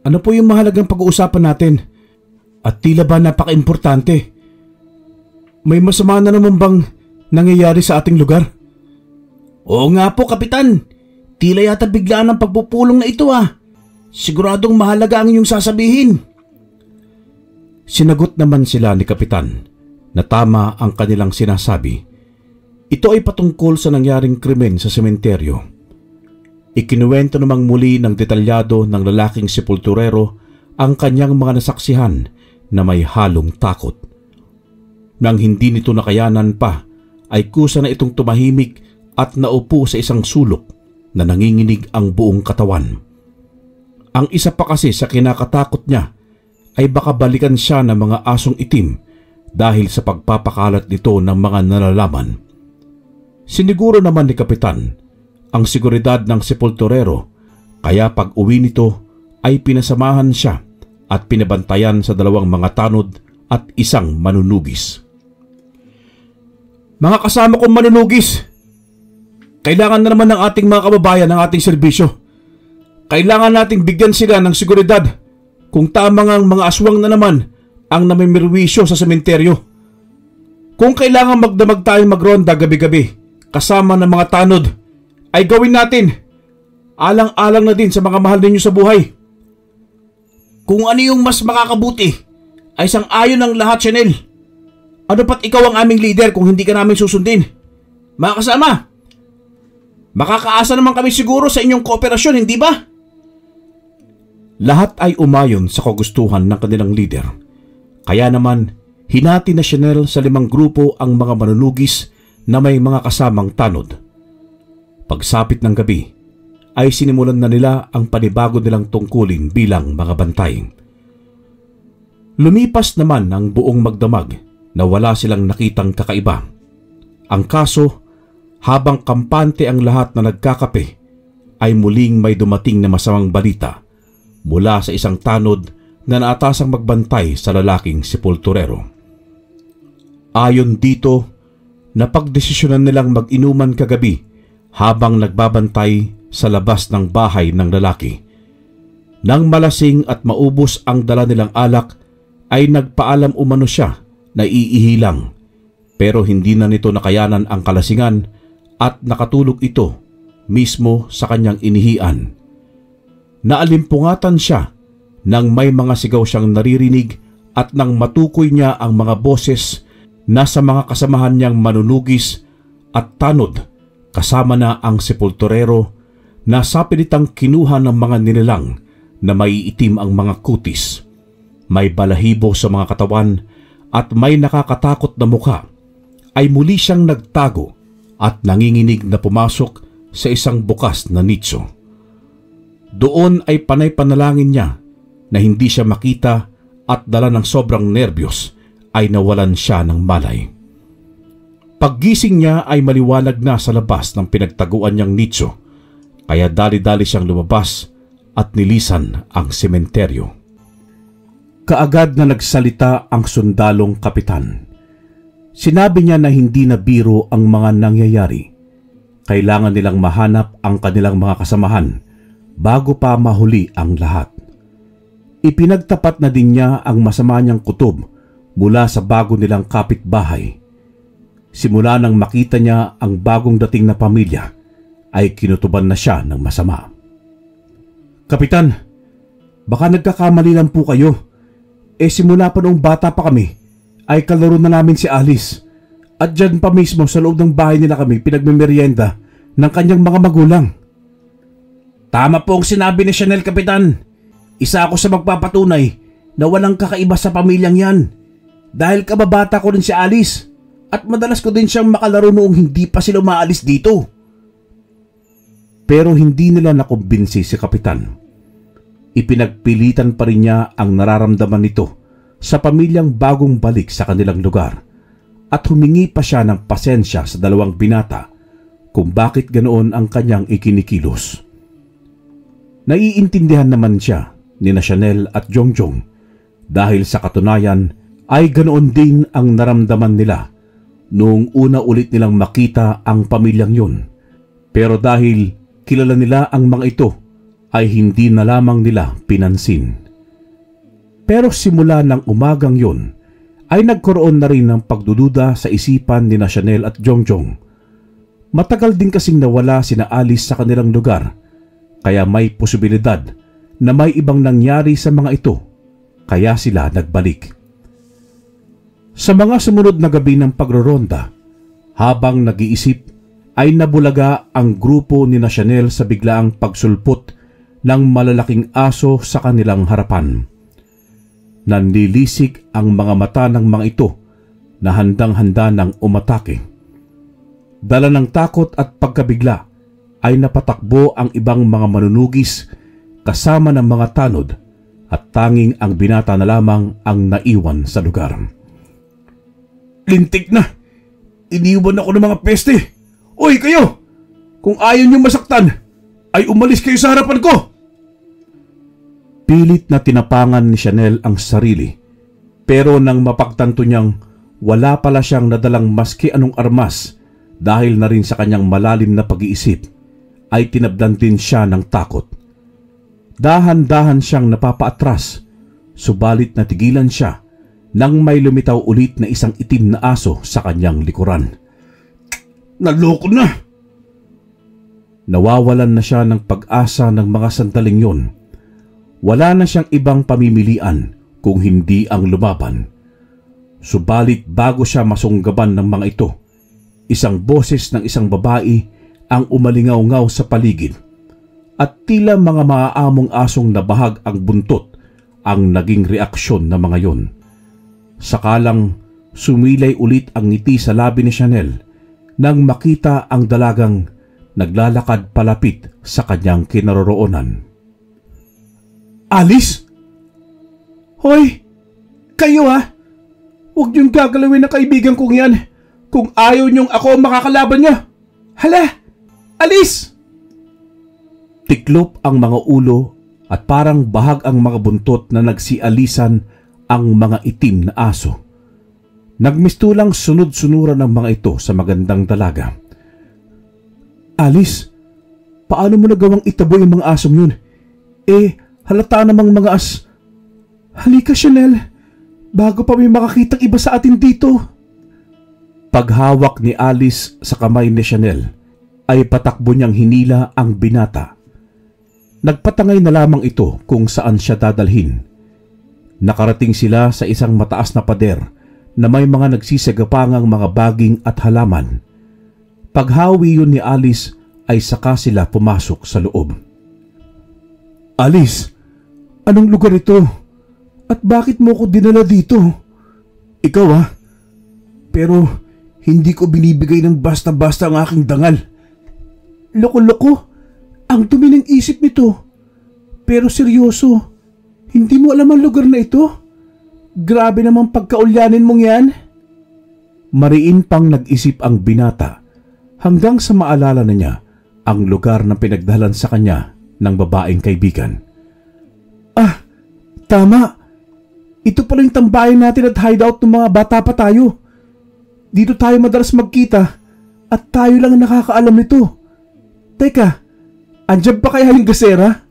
S2: Ano po yung mahalagang pag-uusapan natin? At tila ba napaka-importante? May masama na naman bang nangyayari sa ating lugar? Oo nga po, Kapitan. Tila yata biglaan ang pagpupulong na ito Siguradong mahalaga ang inyong sasabihin.
S1: Sinagot naman sila ni Kapitan na tama ang kanilang sinasabi. Ito ay patungkol sa nangyaring krimen sa sementeryo. Ikinuwento namang muli ng detalyado ng lalaking sepulturero ang kanyang mga nasaksihan na may halong takot. Nang hindi nito nakayanan pa, ay kusa na itong tumahimik at naupo sa isang sulok na nanginginig ang buong katawan. Ang isa pa kasi sa kinakatakot niya ay baka balikan siya ng mga asong itim dahil sa pagpapakalat nito ng mga nalalaman. Siniguro naman ni Kapitan ang seguridad ng sepulturero kaya pag uwi nito ay pinasamahan siya at pinabantayan sa 2 mga tanod at isang manunugis.
S2: Mga kasama kong manunugis, kailangan na naman ng ating mga kababayan ng ating serbisyo. Kailangan nating bigyan sila ng seguridad kung tama ngang mga aswang na naman ang namimirwisyo sa sementeryo. Kung kailangan magdamag tayong magronda gabi-gabi kasama ng mga tanod, ay gawin natin. Alang-alang na din sa mga mahal ninyo sa buhay. Kung ano yung mas makakabuti, ay sang-ayon ng lahat, Chanel. Ano pat ikaw ang aming leader kung hindi ka namin susundin? Mga kasama, makakaasa naman kami siguro sa inyong kooperasyon, hindi ba?
S1: Lahat ay umayon sa kagustuhan ng kanilang leader. Kaya naman, hinati na Chanel sa 5 grupo ang mga manunugis na may mga kasamang tanod. Pagsapit ng gabi, ay sinimulan na nila ang panibago nilang tungkulin bilang mga bantay. Lumipas naman ang buong magdamag na wala silang nakitang kakaiba. Ang kaso, habang kampante ang lahat na nagkakape, ay muling may dumating na masamang balita mula sa isang tanod na naatasang magbantay sa lalaking sepulturero. Ayon dito, napagdesisyonan nilang mag-inuman kagabi habang nagbabantay sa labas ng bahay ng lalaki. Nang malasing at maubos ang dala nilang alak, ay nagpaalam umano siya na iihilang, pero hindi na nito nakayanan ang kalasingan at nakatulog ito mismo sa kanyang inihian. Naalimpungatan siya nang may mga sigaw siyang naririnig at nang matukoy niya ang mga boses na sa mga kasamahan niyang manunugis at tanod kasama na ang sepulturero na sa pilitang kinuha ng mga nilalang na may itim ang mga kutis, may balahibo sa mga katawan at may nakakatakot na mukha, ay muli siyang nagtago at nanginginig na pumasok sa isang bukas na nicho. Doon ay panay panalangin niya na hindi siya makita at dala ng sobrang nerbiyos ay nawalan siya ng malay. Paggising niya ay maliwanag na sa labas ng pinagtaguan niyang nicho, kaya dali-dali siyang lumabas at nilisan ang sementeryo. Kaagad na nagsalita ang sundalong kapitan. Sinabi niya na hindi na biro ang mga nangyayari. Kailangan nilang mahanap ang kanilang mga kasamahan bago pa mahuli ang lahat. Ipinagtapat na din niya ang masama niyang kutob mula sa bago nilang kapitbahay. Simula nang makita niya ang bagong dating na pamilya, ay kinutuban na siya ng masama. Kapitan, baka nagkakamali lang po kayo. Simula pa noong bata pa kami, ay kalaro na namin si Alice. At dyan pa mismo sa loob ng bahay nila kami pinagmemeryenda ng kanyang mga magulang. Tama po ang sinabi ni Chanel, Kapitan. Isa ako sa magpapatunay na walang kakaiba sa pamilyang yan. Dahil kababata ko rin si Alice at madalas ko din siyang makalaro noong hindi pa sila umaalis dito. Pero hindi nila nakumbinsi si Kapitan. Ipinagpilitan pa rin niya ang nararamdaman nito sa pamilyang bagong balik sa kanilang lugar at humingi pa siya ng pasensya sa 2 binata kung bakit ganoon ang kanyang ikinikilos. Naiintindihan naman siya ni Chanel at Jongjong dahil sa katunayan ay ganoon din ang naramdaman nila noong una ulit nilang makita ang pamilyang yun. Pero dahil kilala nila ang mga ito, ay hindi na lamang nila pinansin. Pero simula ng umagang yun, ay nagkaroon na rin ng pagdududa sa isipan ni Chanel at Jongjong. Matagal din kasing nawala sina Alice sa kanilang lugar, kaya may posibilidad na may ibang nangyari sa mga ito, kaya sila nagbalik. Sa mga sumunod na gabi ng pagroronda, habang nag-iisip, ay nabulaga ang grupo ni Chanel sa biglaang pagsulpot ng malalaking aso sa kanilang harapan. Nanlilisik ang mga mata ng mga ito na handang-handa ng umatake. Dala ng takot at pagkabigla ay napatakbo ang ibang mga manunugis kasama ng mga tanod at tanging ang binata na lamang ang naiwan sa lugar. Lintik na! Iniwan ako ng mga peste! Oy kayo! Kung ayaw niyong masaktan, ay umalis kayo sa harapan ko! Pilit na tinapangan ni Chanel ang sarili, pero nang mapagtanto niyang wala pala siyang nadalang maski anong armas dahil na rin sa kanyang malalim na pag-iisip, ay tinabdan din siya ng takot. Dahan-dahan siyang napapaatras, subalit natigilan siya nang may lumitaw ulit na isang itim na aso sa kanyang likuran. Naloko na! Nawawalan na siya ng pag-asa ng mga sandaling yon. Wala na siyang ibang pamimilian kung hindi ang lumaban. Subalit bago siya masunggaban ng mga ito, isang boses ng isang babae ang umalingaw-ngaw sa paligid at tila mga maaamong asong nabahag ang buntot ang naging reaksyon ng mga yon. Sakalang sumilay ulit ang ngiti sa labi ni Chanel nang makita ang dalagang naglalakad palapit sa kanyang kinaroroonan. Alice? Hoy! Kayo ha? Huwag niyong gagalawin na kaibigan kong yan kung ayaw niyong ako makakalaban niyo. Hala! Alice! Tiklop ang mga ulo at parang bahag ang mga buntot na nagsialisan ang mga itim na aso. Nagmistulang sunod-sunuran ng mga ito sa magandang dalaga. Alice, paano mo nagawang itabo yung mga asong yun? Halata namang mga Halika, Chanel, bago pa may makakitang iba sa atin dito. Paghawak ni Alice sa kamay ni Chanel, ay patakbo niyang hinila ang binata. Nagpatangay na lamang ito kung saan siya dadalhin. Nakarating sila sa isang mataas na pader na may mga nagsisagapangang mga baging at halaman. Paghawi yun ni Alice ay saka sila pumasok sa loob. Alice, anong lugar ito? At bakit mo ko dinala dito? Ikaw pero hindi ko binibigay ng basta-basta ang aking dangal. Loko-loko, ang dumi ng isip nito. Pero seryoso, hindi mo alam ang lugar na ito? Grabe namang pagkaulyanin mong yan. Mariin pang nag-isip ang binata hanggang sa maalala na niya ang lugar na pinagdalan sa kanya ng babaeng kaibigan. Tama. Ito pala yung tambayan natin at hideout ng mga bata pa tayo. Dito tayo madalas magkita at tayo lang nakakaalam nito. Teka, andyan pa kaya yung gasera?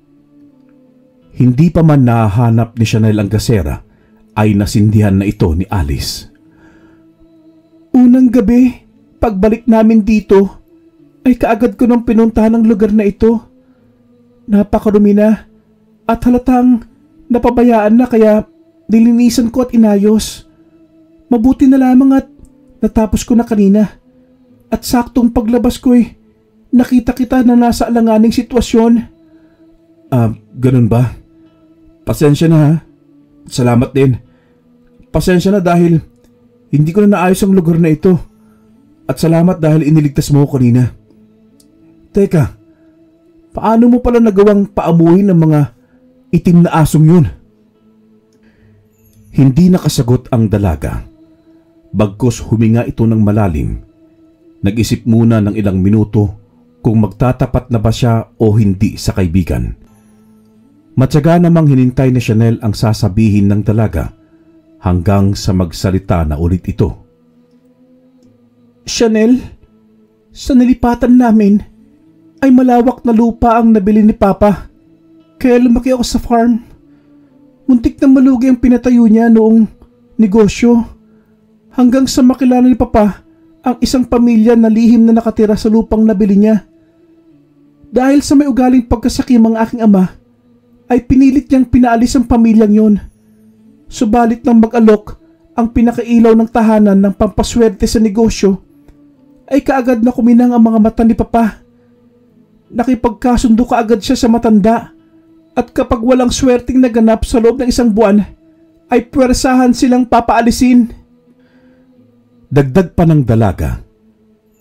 S1: Hindi pa man nahanap ni Chanel ang gasera, ay nasindihan na ito ni Alice. Unang gabi, pagbalik namin dito, ay kaagad ko nang pinuntahan ang lugar na ito. Napakarumi na at halatang napabayaan na kaya nilinisan ko at inayos. Mabuti na lamang at natapos ko na kanina. At saktong paglabas ko nakita kita na nasa alanganing sitwasyon. Ganun ba? Pasensya na ha. Salamat din. Pasensya na dahil hindi ko na naayos ang lugar na ito. At salamat dahil iniligtas mo ko kanina. Teka, paano mo pala nagawang paamuhin ng mga itim na asong yun? Hindi nakasagot ang dalaga. Bagkus huminga ito ng malalim. Nag-isip muna ng ilang minuto kung magtatapat na ba siya o hindi sa kaibigan. Matyaga namang hinintay ni Chanel ang sasabihin ng dalaga hanggang sa magsalita na ulit ito. Chanel, sa nilipatan namin ay malawak na lupa ang nabili ni Papa. Kaya lumaki ako sa farm. Muntik na malugi ang pinatayo niya noong negosyo. Hanggang sa makilala ni Papa ang isang pamilya na lihim na nakatira sa lupang nabili niya. Dahil sa may ugaling pagkasakim ang aking ama, ay pinilit niyang pinaalis ang pamilyang yon. Subalit nang mag-alok ang pinakailaw ng tahanan ng pampaswerte sa negosyo, ay kaagad na kuminang ang mga mata ni Papa. Nakipagkasundo kaagad siya sa matanda at kapag walang swerteng naganap sa loob ng isang buwan, ay pwersahan silang papaalisin. Dagdag pa ng dalaga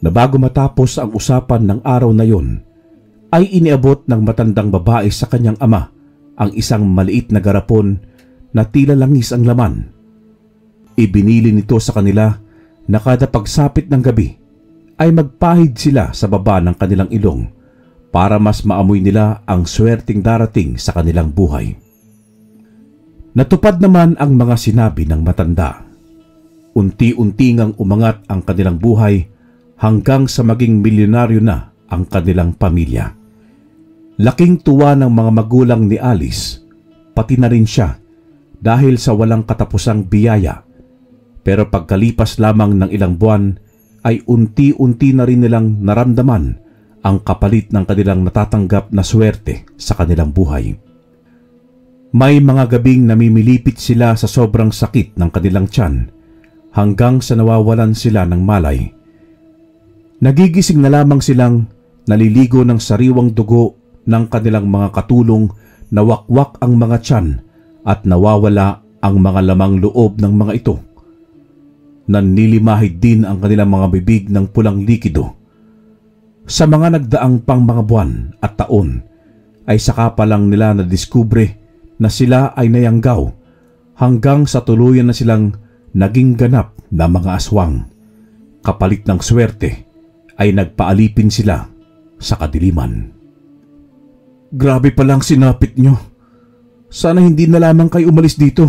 S1: na bago matapos ang usapan ng araw na yon, ay iniabot ng matandang babae sa kanyang ama ang isang maliit na garapon na tila langis ang laman. Ibinili nito sa kanila na kada pagsapit ng gabi ay magpahid sila sa baba ng kanilang ilong para mas maamoy nila ang swerteng darating sa kanilang buhay. Natupad naman ang mga sinabi ng matanda. Unti-unti ngang umangat ang kanilang buhay hanggang sa maging milyonaryo na ang kanilang pamilya. Laking tuwa ng mga magulang ni Alice, pati na rin siya dahil sa walang katapusang biyaya. Pero pagkalipas lamang ng ilang buwan ay unti-unti na rin nilang naramdaman ang kapalit ng kanilang natatanggap na swerte sa kanilang buhay. May mga gabing namimilipit sila sa sobrang sakit ng kanilang tiyan hanggang sa nawawalan sila ng malay. Nagigising na lamang silang naliligo ng sariwang dugo ng kanilang mga katulong, nawakwak ang mga tiyan at nawawala ang mga lamang loob ng mga ito. Nanlilimahid din ang kanilang mga bibig ng pulang likido. Sa mga nagdaang pang mga buwan at taon ay saka pa lang nila nadiskubre na sila ay nayanggaw hanggang sa tuluyan na silang naging ganap na mga aswang. Kapalit ng swerte ay nagpaalipin sila sa kadiliman. Grabe palang sinapit nyo. Sana hindi na lamang kayo umalis dito.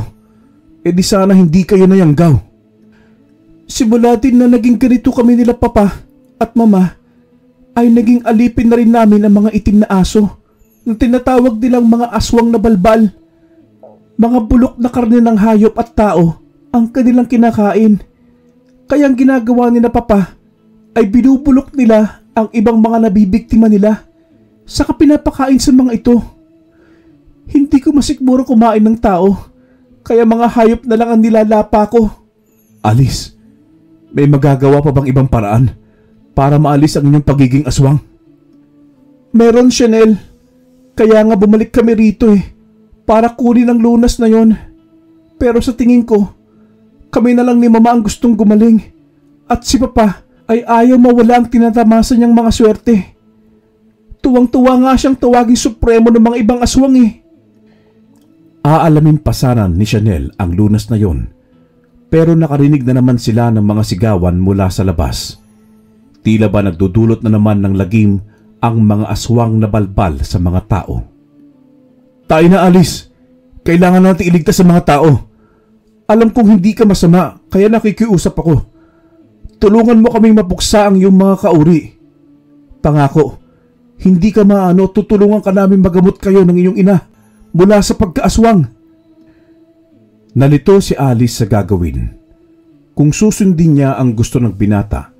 S1: E di sana hindi kayo nayanggaw. Simula din na naging ganito kami nila papa at mama, ay naging alipin na rin namin ang mga itim na aso na tinatawag nilang mga aswang na balbal. Mga bulok na karne ng hayop at tao ang kanilang kinakain. Kaya ang ginagawa ni na papa ay binubulok nila ang ibang mga nabibiktima nila saka pinapakain sa mga ito. Hindi ko masikmuro kumain ng tao, kaya mga hayop na lang ang nilalapa ko. Alice, may magagawa pa bang ibang paraan para maalis ang inyong pagiging aswang? Meron, Chanel. Kaya nga bumalik kami rito para kunin ang lunas na yon. Pero sa tingin ko, kami na lang ni mama ang gustong gumaling. At si papa ay ayaw mawala ang tinatamasa niyang mga swerte. Tuwang-tuwa nga siyang tawaging supremo ng mga ibang aswang Aalamin pa sana ni Chanel ang lunas na yon. Pero nakarinig na naman sila ng mga sigawan mula sa labas. Tila ba nagdudulot na naman ng lagim ang mga aswang na balbal sa mga tao. Tayo na, Alice. Kailangan natin iligtas sa mga tao. Alam kong hindi ka masama, kaya nakikiusap ako. Tulungan mo kaming mapuksa ang iyong mga kauri. Pangako, hindi ka maano, tutulungan ka namin magamot kayo ng iyong ina mula sa pagkaaswang. Nalito si Alice sa gagawin. Kung susundin niya ang gusto ng binata,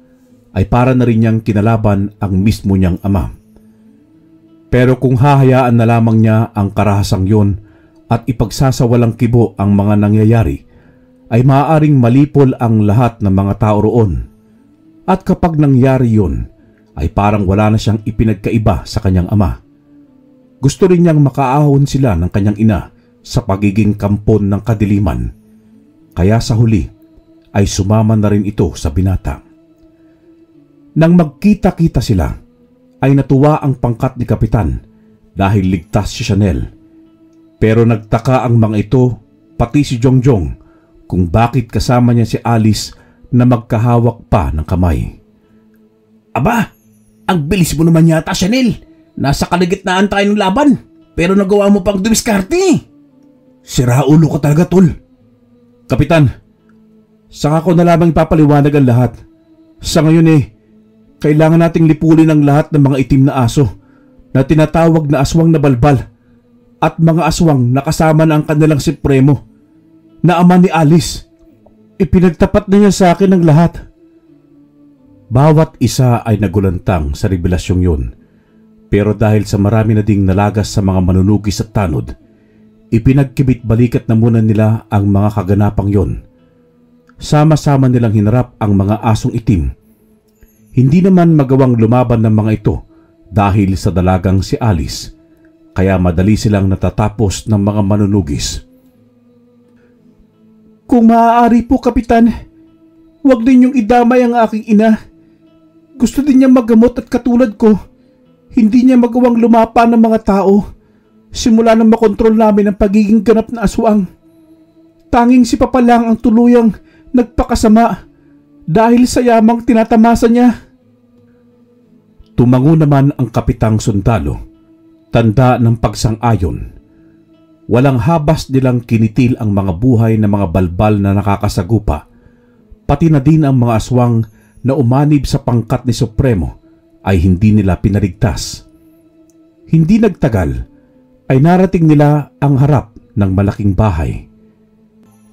S1: ay para na rin niyang kinalaban ang mismo niyang ama. Pero kung hahayaan na lamang niya ang karahasang yon at ipagsasawalang kibo ang mga nangyayari, ay maaaring malipol ang lahat ng mga tao roon. At kapag nangyari yon, ay parang wala na siyang ipinagkaiba sa kanyang ama. Gusto rin niyang makaahon sila ng kanyang ina sa pagiging kampon ng kadiliman, kaya sa huli ay sumama na rin ito sa binata. Nang magkita-kita sila, ay natuwa ang pangkat ni Kapitan dahil ligtas si Chanel. Pero nagtaka ang mga ito, pati si Jongjong, kung bakit kasama niya si Alice na magkahawak pa ng kamay. Aba, ang bilis mo naman yata, Chanel. Nasa kalagitnaan tayo ng laban, pero nagawa mo pang dumiskarte. Sira ulo ka talaga, tol. Kapitan, saka ko na lamang ipapaliwanag ang lahat. Sa ngayon kailangan nating lipulin ang lahat ng mga itim na aso na tinatawag na aswang na balbal at mga aswang na kasama na ang kanilang supremo na ama ni Alice. Ipinagtapat na niya sa akin ang lahat. Bawat isa ay nagulantang sa revelasyong yun. Pero dahil sa marami na ding nalagas sa mga manunugis at tanod, ipinagkibit-balikat na muna nila ang mga kaganapang yon. Sama-sama nilang hinarap ang mga asong itim. Hindi naman magawang lumaban ng mga ito dahil sa dalagang si Alice, kaya madali silang natatapos ng mga manunugis. Kung maaari po, Kapitan, huwag din niyong idamay ang aking ina. Gusto din niya magamot at katulad ko, hindi niya magawang lumapa ng mga tao simula nang makontrol namin ang pagiging ganap na aswang. Tanging si Papa lang ang tuluyang nagpakasama dahil sa yamang tinatamasa niya. Tumango naman ang kapitang sundalo, tanda ng pagsang-ayon. Walang habas nilang kinitil ang mga buhay ng mga balbal na nakakasagupa, pati na din ang mga aswang na umanib sa pangkat ni Supremo ay hindi nila pinaligtas. Hindi nagtagal ay narating nila ang harap ng malaking bahay.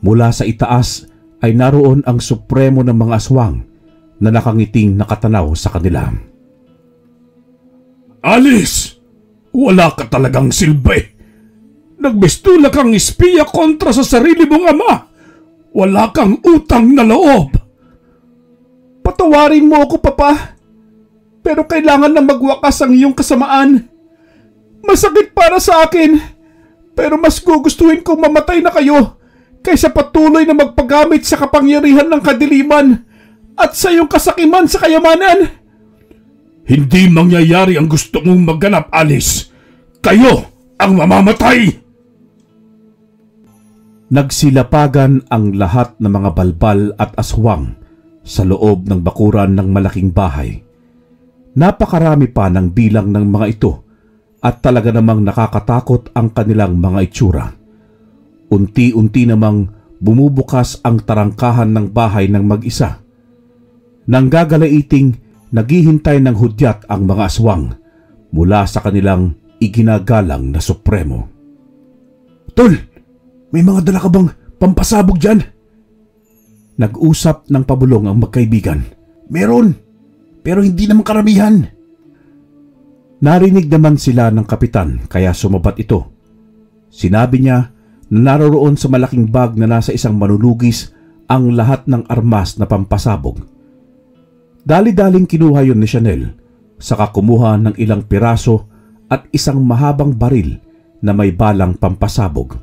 S1: Mula sa itaas ay naroon ang supremo ng mga aswang na nakangiting nakatanaw sa kanila.
S2: Alice! Wala ka talagang silbi. Nagbistula kang espiya kontra sa sarili mong ama. Wala kang utang na loob.
S1: Patawarin mo ako, Papa. Pero kailangan na magwakas ang iyong kasamaan. Masakit para sa akin. Pero mas gugustuhin kong mamatay na kayo kaysa patuloy na magpagamit sa kapangyarihan ng kadiliman at sa iyong kasakiman sa kayamanan.
S2: Hindi mangyayari ang gusto mong magganap, Alice. Kayo ang mamamatay!
S1: Nagsilapagan ang lahat ng mga balbal at aswang sa loob ng bakuran ng malaking bahay. Napakarami pa ng bilang ng mga ito at talaga namang nakakatakot ang kanilang mga itsura. Unti-unti namang bumubukas ang tarangkahan ng bahay ng mag-isa. Nanggagalaiting naghihintay ng hudyat ang mga aswang mula sa kanilang iginagalang na supremo.
S2: Tol, may mga dala ka bang pampasabog dyan?
S1: Nag-usap ng pabulong ang magkaibigan.
S2: Meron, pero hindi naman karamihan.
S1: Narinig naman sila ng kapitan kaya sumabat ito. Sinabi niya na naroroon sa malaking bag na nasa isang manunugis ang lahat ng armas na pampasabog. Dali-daling kinuha yun ni Chanel, saka kumuha ng ilang piraso at isang mahabang baril na may balang pampasabog.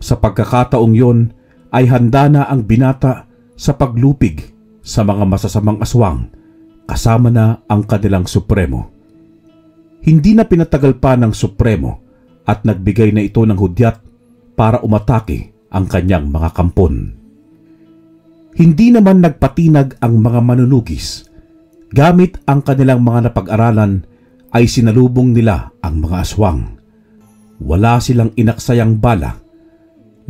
S1: Sa pagkakataong yon ay handa na ang binata sa paglupig sa mga masasamang aswang kasama na ang kanilang supremo. Hindi na pinatagal pa ng supremo at nagbigay na ito ng hudyat para umatake ang kanyang mga kampon. Hindi naman nagpatinag ang mga manunugis. Gamit ang kanilang mga napag-aralan ay sinalubong nila ang mga aswang. Wala silang inaksayang bala.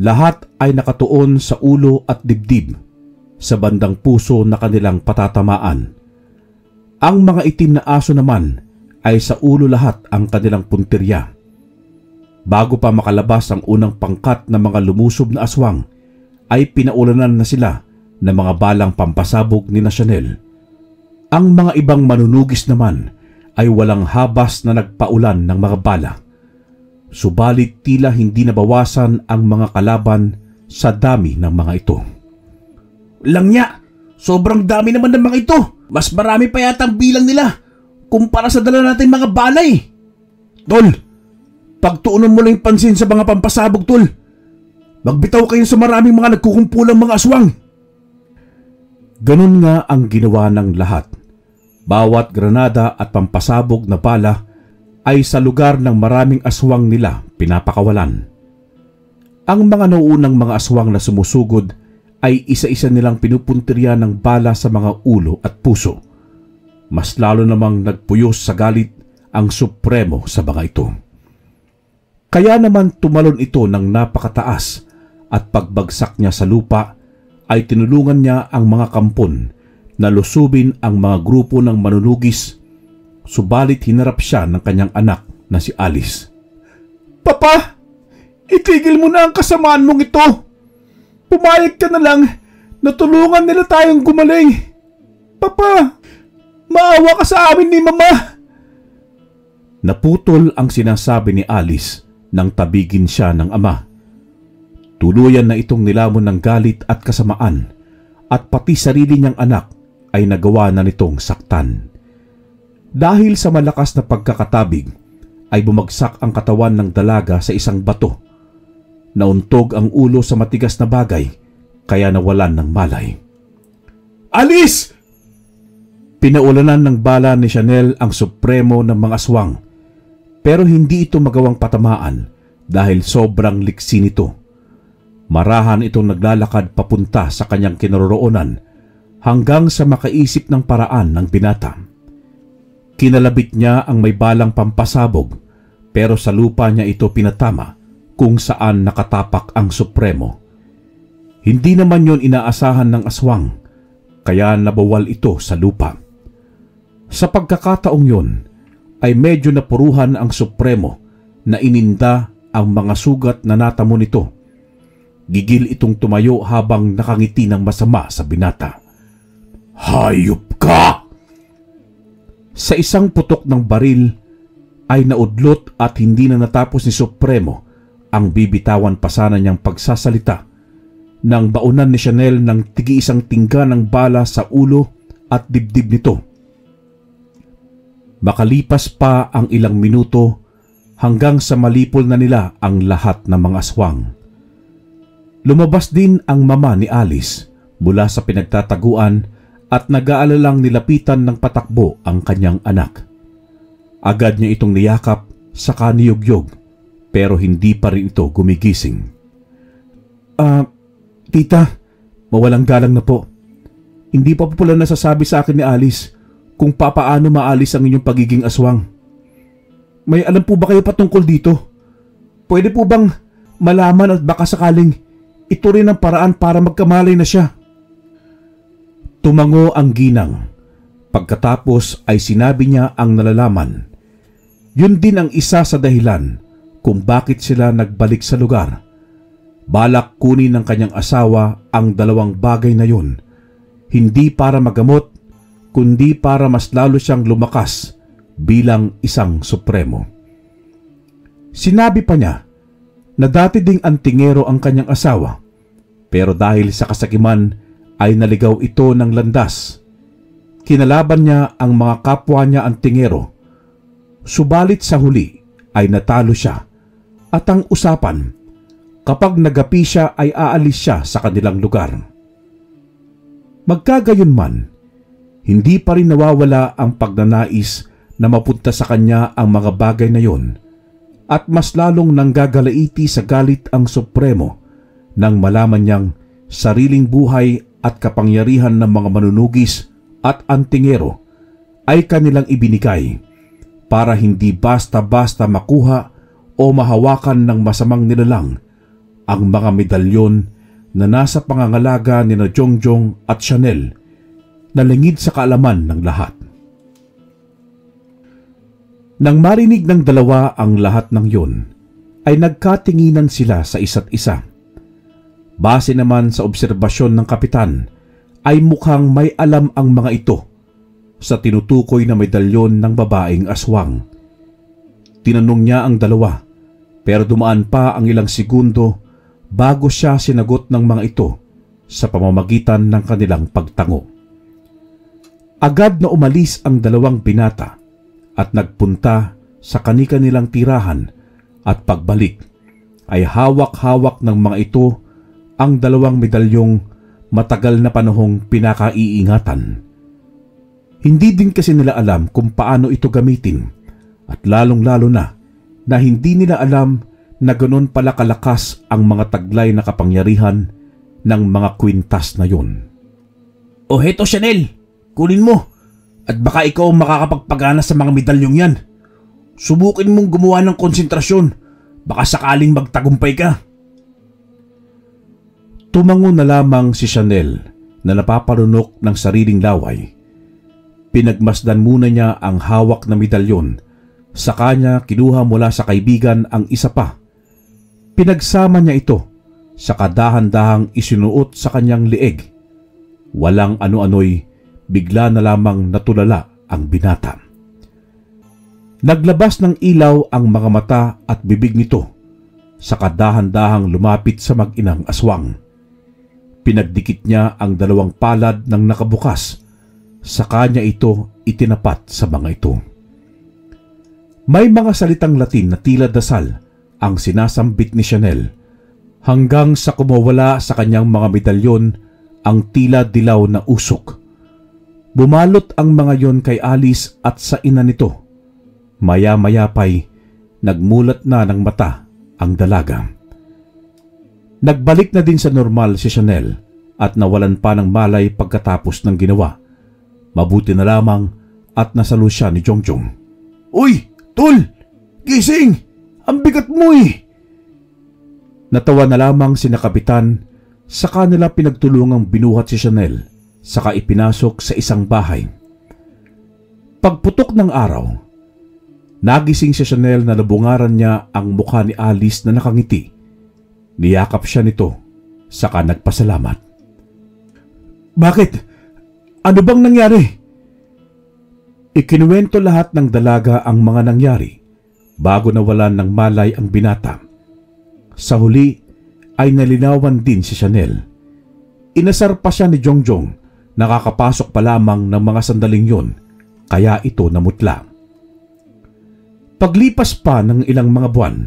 S1: Lahat ay nakatuon sa ulo at dibdib, sa bandang puso na kanilang patatamaan. Ang mga itim na aso naman ay sa ulo lahat ang kanilang puntirya. Bago pa makalabas ang unang pangkat ng mga lumusob na aswang, ay pinaulanan na sila ng mga balang pampasabog ni Chanel. Ang mga ibang manunugis naman ay walang habas na nagpaulan ng mga bala. Subalit tila hindi nabawasan ang mga kalaban sa dami ng mga ito.
S2: Langya, sobrang dami naman ng mga ito. Mas marami pa yata ang bilang nila kumpara sa dala nating mga balay. Tol, pagtuunan mo lang yung pansin sa mga pampasabog, tol. Magbitaw kayo sa maraming mga nagkukumpulang mga aswang.
S1: Ganun nga ang ginawa ng lahat. Bawat granada at pampasabog na bala ay sa lugar ng maraming aswang nila pinapakawalan. Ang mga nauunang mga aswang na sumusugod ay isa-isa nilang pinupuntirya ng bala sa mga ulo at puso. Mas lalo namang nagpuyos sa galit ang supremo sa mga ito. Kaya naman tumalon ito ng napakataas at pagbagsak niya sa lupa ay tinulungan niya ang mga kampon na lusubin ang mga grupo ng manunugis, subalit hinarap siya ng kanyang anak na si Alice.
S2: Papa, itigil mo na ang kasamaan mong ito. Pumayag ka na lang na tulungan nila tayong gumaling. Papa, maawa ka sa amin ni Mama.
S1: Naputol ang sinasabi ni Alice nang tabigin siya ng ama. Tuluyan na itong nilamon ng galit at kasamaan at pati sarili niyang anak ay nagawa na nitong saktan. Dahil sa malakas na pagkakatabig ay bumagsak ang katawan ng dalaga sa isang bato. Nauntog ang ulo sa matigas na bagay kaya nawalan ng malay.
S2: Alice!
S1: Pinaulanan ng bala ni Chanel ang supremo ng mga aswang pero hindi ito magawang patamaan dahil sobrang liksi nito. Marahan itong naglalakad papunta sa kanyang kinaroroonan hanggang sa makaisip ng paraan ng binata. Kinalabit niya ang may balang pampasabog pero sa lupa niya ito pinatama kung saan nakatapak ang supremo. Hindi naman yon inaasahan ng aswang kaya nabawal ito sa lupa. Sa pagkakataong yon ay medyo napuruhan ang Supremo na ininda ang mga sugat na natamo nito. Gigil itong tumayo habang nakangiti ng masama sa binata. "Hayop ka!" Sa isang putok ng baril ay naudlot at hindi na natapos ni Supremo ang bibitawan pa sana niyang pagsasalita nang baunan ni Chanel ng tigi-isang tingga ng bala sa ulo at dibdib nito. Makalipas pa ang ilang minuto hanggang sa malipol na nila ang lahat ng mga aswang. Lumabas din ang mama ni Alice mula sa pinagtataguan at nag-aalalang nilapitan ng patakbo ang kanyang anak. Agad niya itong niyakap saka niyugyog pero hindi pa rin ito gumigising. Tita, mawalang galang na po. Hindi pa po pala nasasabi sa akin ni Alice kung papaano maalis ang inyong pagiging aswang. May alam po ba kayo patungkol dito? Pwede po bang malaman at baka sakaling ito rin ang paraan para magkamalay na siya? Tumango ang ginang. Pagkatapos ay sinabi niya ang nalalaman. Yun din ang isa sa dahilan kung bakit sila nagbalik sa lugar. Balak kunin ng kanyang asawa ang dalawang bagay na yun, hindi para magamot, kundi para mas lalo siyang lumakas bilang isang supremo. Sinabi pa niya na dati ding antingero ang kanyang asawa, pero dahil sa kasakiman ay naligaw ito ng landas. Kinalaban niya ang mga kapwa niya antingero, subalit sa huli ay natalo siya at ang usapan, kapag nagapi siya ay aalis siya sa kanilang lugar. Magkagayon man, hindi pa rin nawawala ang pagnanais na mapunta sa kanya ang mga bagay na yon at mas lalong nanggagalaiti sa galit ang Supremo nang malaman niyang sariling buhay at kapangyarihan ng mga manunugis at antingero ay kanilang ibinigay para hindi basta-basta makuha o mahawakan ng masamang nilalang ang mga medalyon na nasa pangangalaga ni na Jongjong at Chanel na lingid sa kaalaman ng lahat. Nang marinig ng dalawa ang lahat ng yun, ay nagkatinginan sila sa isa't isa. Base naman sa obserbasyon ng kapitan, ay mukhang may alam ang mga ito sa tinutukoy na medalyon ng babaeng aswang. Tinanong niya ang dalawa, pero dumaan pa ang ilang segundo bago siya sinagot ng mga ito sa pamamagitan ng kanilang pagtango. Agad na umalis ang dalawang binata at nagpunta sa kani-kanilang tirahan at pagbalik ay hawak-hawak ng mga ito ang dalawang medalyong matagal na panahong pinakaiingatan. Hindi din kasi nila alam kung paano ito gamitin at lalong-lalo na hindi nila alam na ganoon pala kalakas ang mga taglay na kapangyarihan ng mga kwintas na yun.
S2: "O heto Chanel, kunin mo at baka ikaw ang makakapagpagana sa mga medalyong yan. Subukin mong gumawa ng konsentrasyon, baka sakaling magtagumpay ka."
S1: Tumango na lamang si Chanel na napaparunok ng sariling laway. Pinagmasdan muna niya ang hawak na medalyon, saka niya kinuha mula sa kaibigan ang isa pa. Pinagsama niya ito, saka dahan-dahang isinuot sa kanyang lieg. Walang ano-ano'y bigla na lamang natulala ang binata. Naglabas ng ilaw ang mga mata at bibig nito, saka dahan-dahang lumapit sa mag-inang aswang. Pinagdikit niya ang dalawang palad ng nakabukas, saka niya ito itinapat sa mga ito. May mga salitang Latin na tila dasal ang sinasambit ni Chanel hanggang sa kumawala sa kanyang mga medalyon ang tila dilaw na usok. Bumalot ang mga yon kay Alice at sa ina nito. Maya-maya pa'y nagmulat na ng mata ang dalaga. Nagbalik na din sa normal si Chanel at nawalan pa ng malay pagkatapos ng ginawa. Mabuti na lamang at nasalo siya ni Jongjong.
S2: "Uy, Tol! Gising! Ang bigat mo eh!"
S1: Natawa na lamang sina kapitan, saka nila pinagtulungang binuhat si Chanel, saka ipinasok sa isang bahay. Pagputok ng araw, Nagising si Chanel na nabungaran niya ang mukha ni Alice na nakangiti. Niyakap siya nito, saka nagpasalamat. Bakit? Ano bang nangyari? Ikinuwento lahat ng dalaga ang mga nangyari bago nawalan ng malay ang binata. Sa huli ay nalinawan din si Chanel. Inasar pa siya ni Jongjong, nakakapasok pa lamang ng mga sandaling yon, kaya ito namutla. Paglipas pa ng ilang mga buwan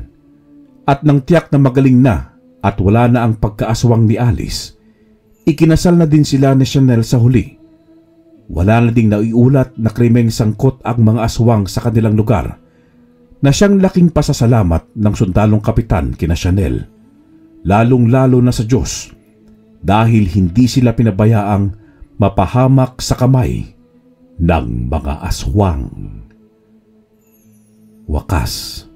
S1: at nang tiyak na magaling na at wala na ang pagkaaswang ni Alice, ikinasal na din sila ni Chanel sa huli. Wala na ding naiulat na krimeng sangkot ang mga aswang sa kanilang lugar na siyang laking pasasalamat ng sundalong kapitan kina Chanel, lalong-lalo na sa Diyos dahil hindi sila pinabayaang mapahamak sa kamay ng mga aswang. Wakas.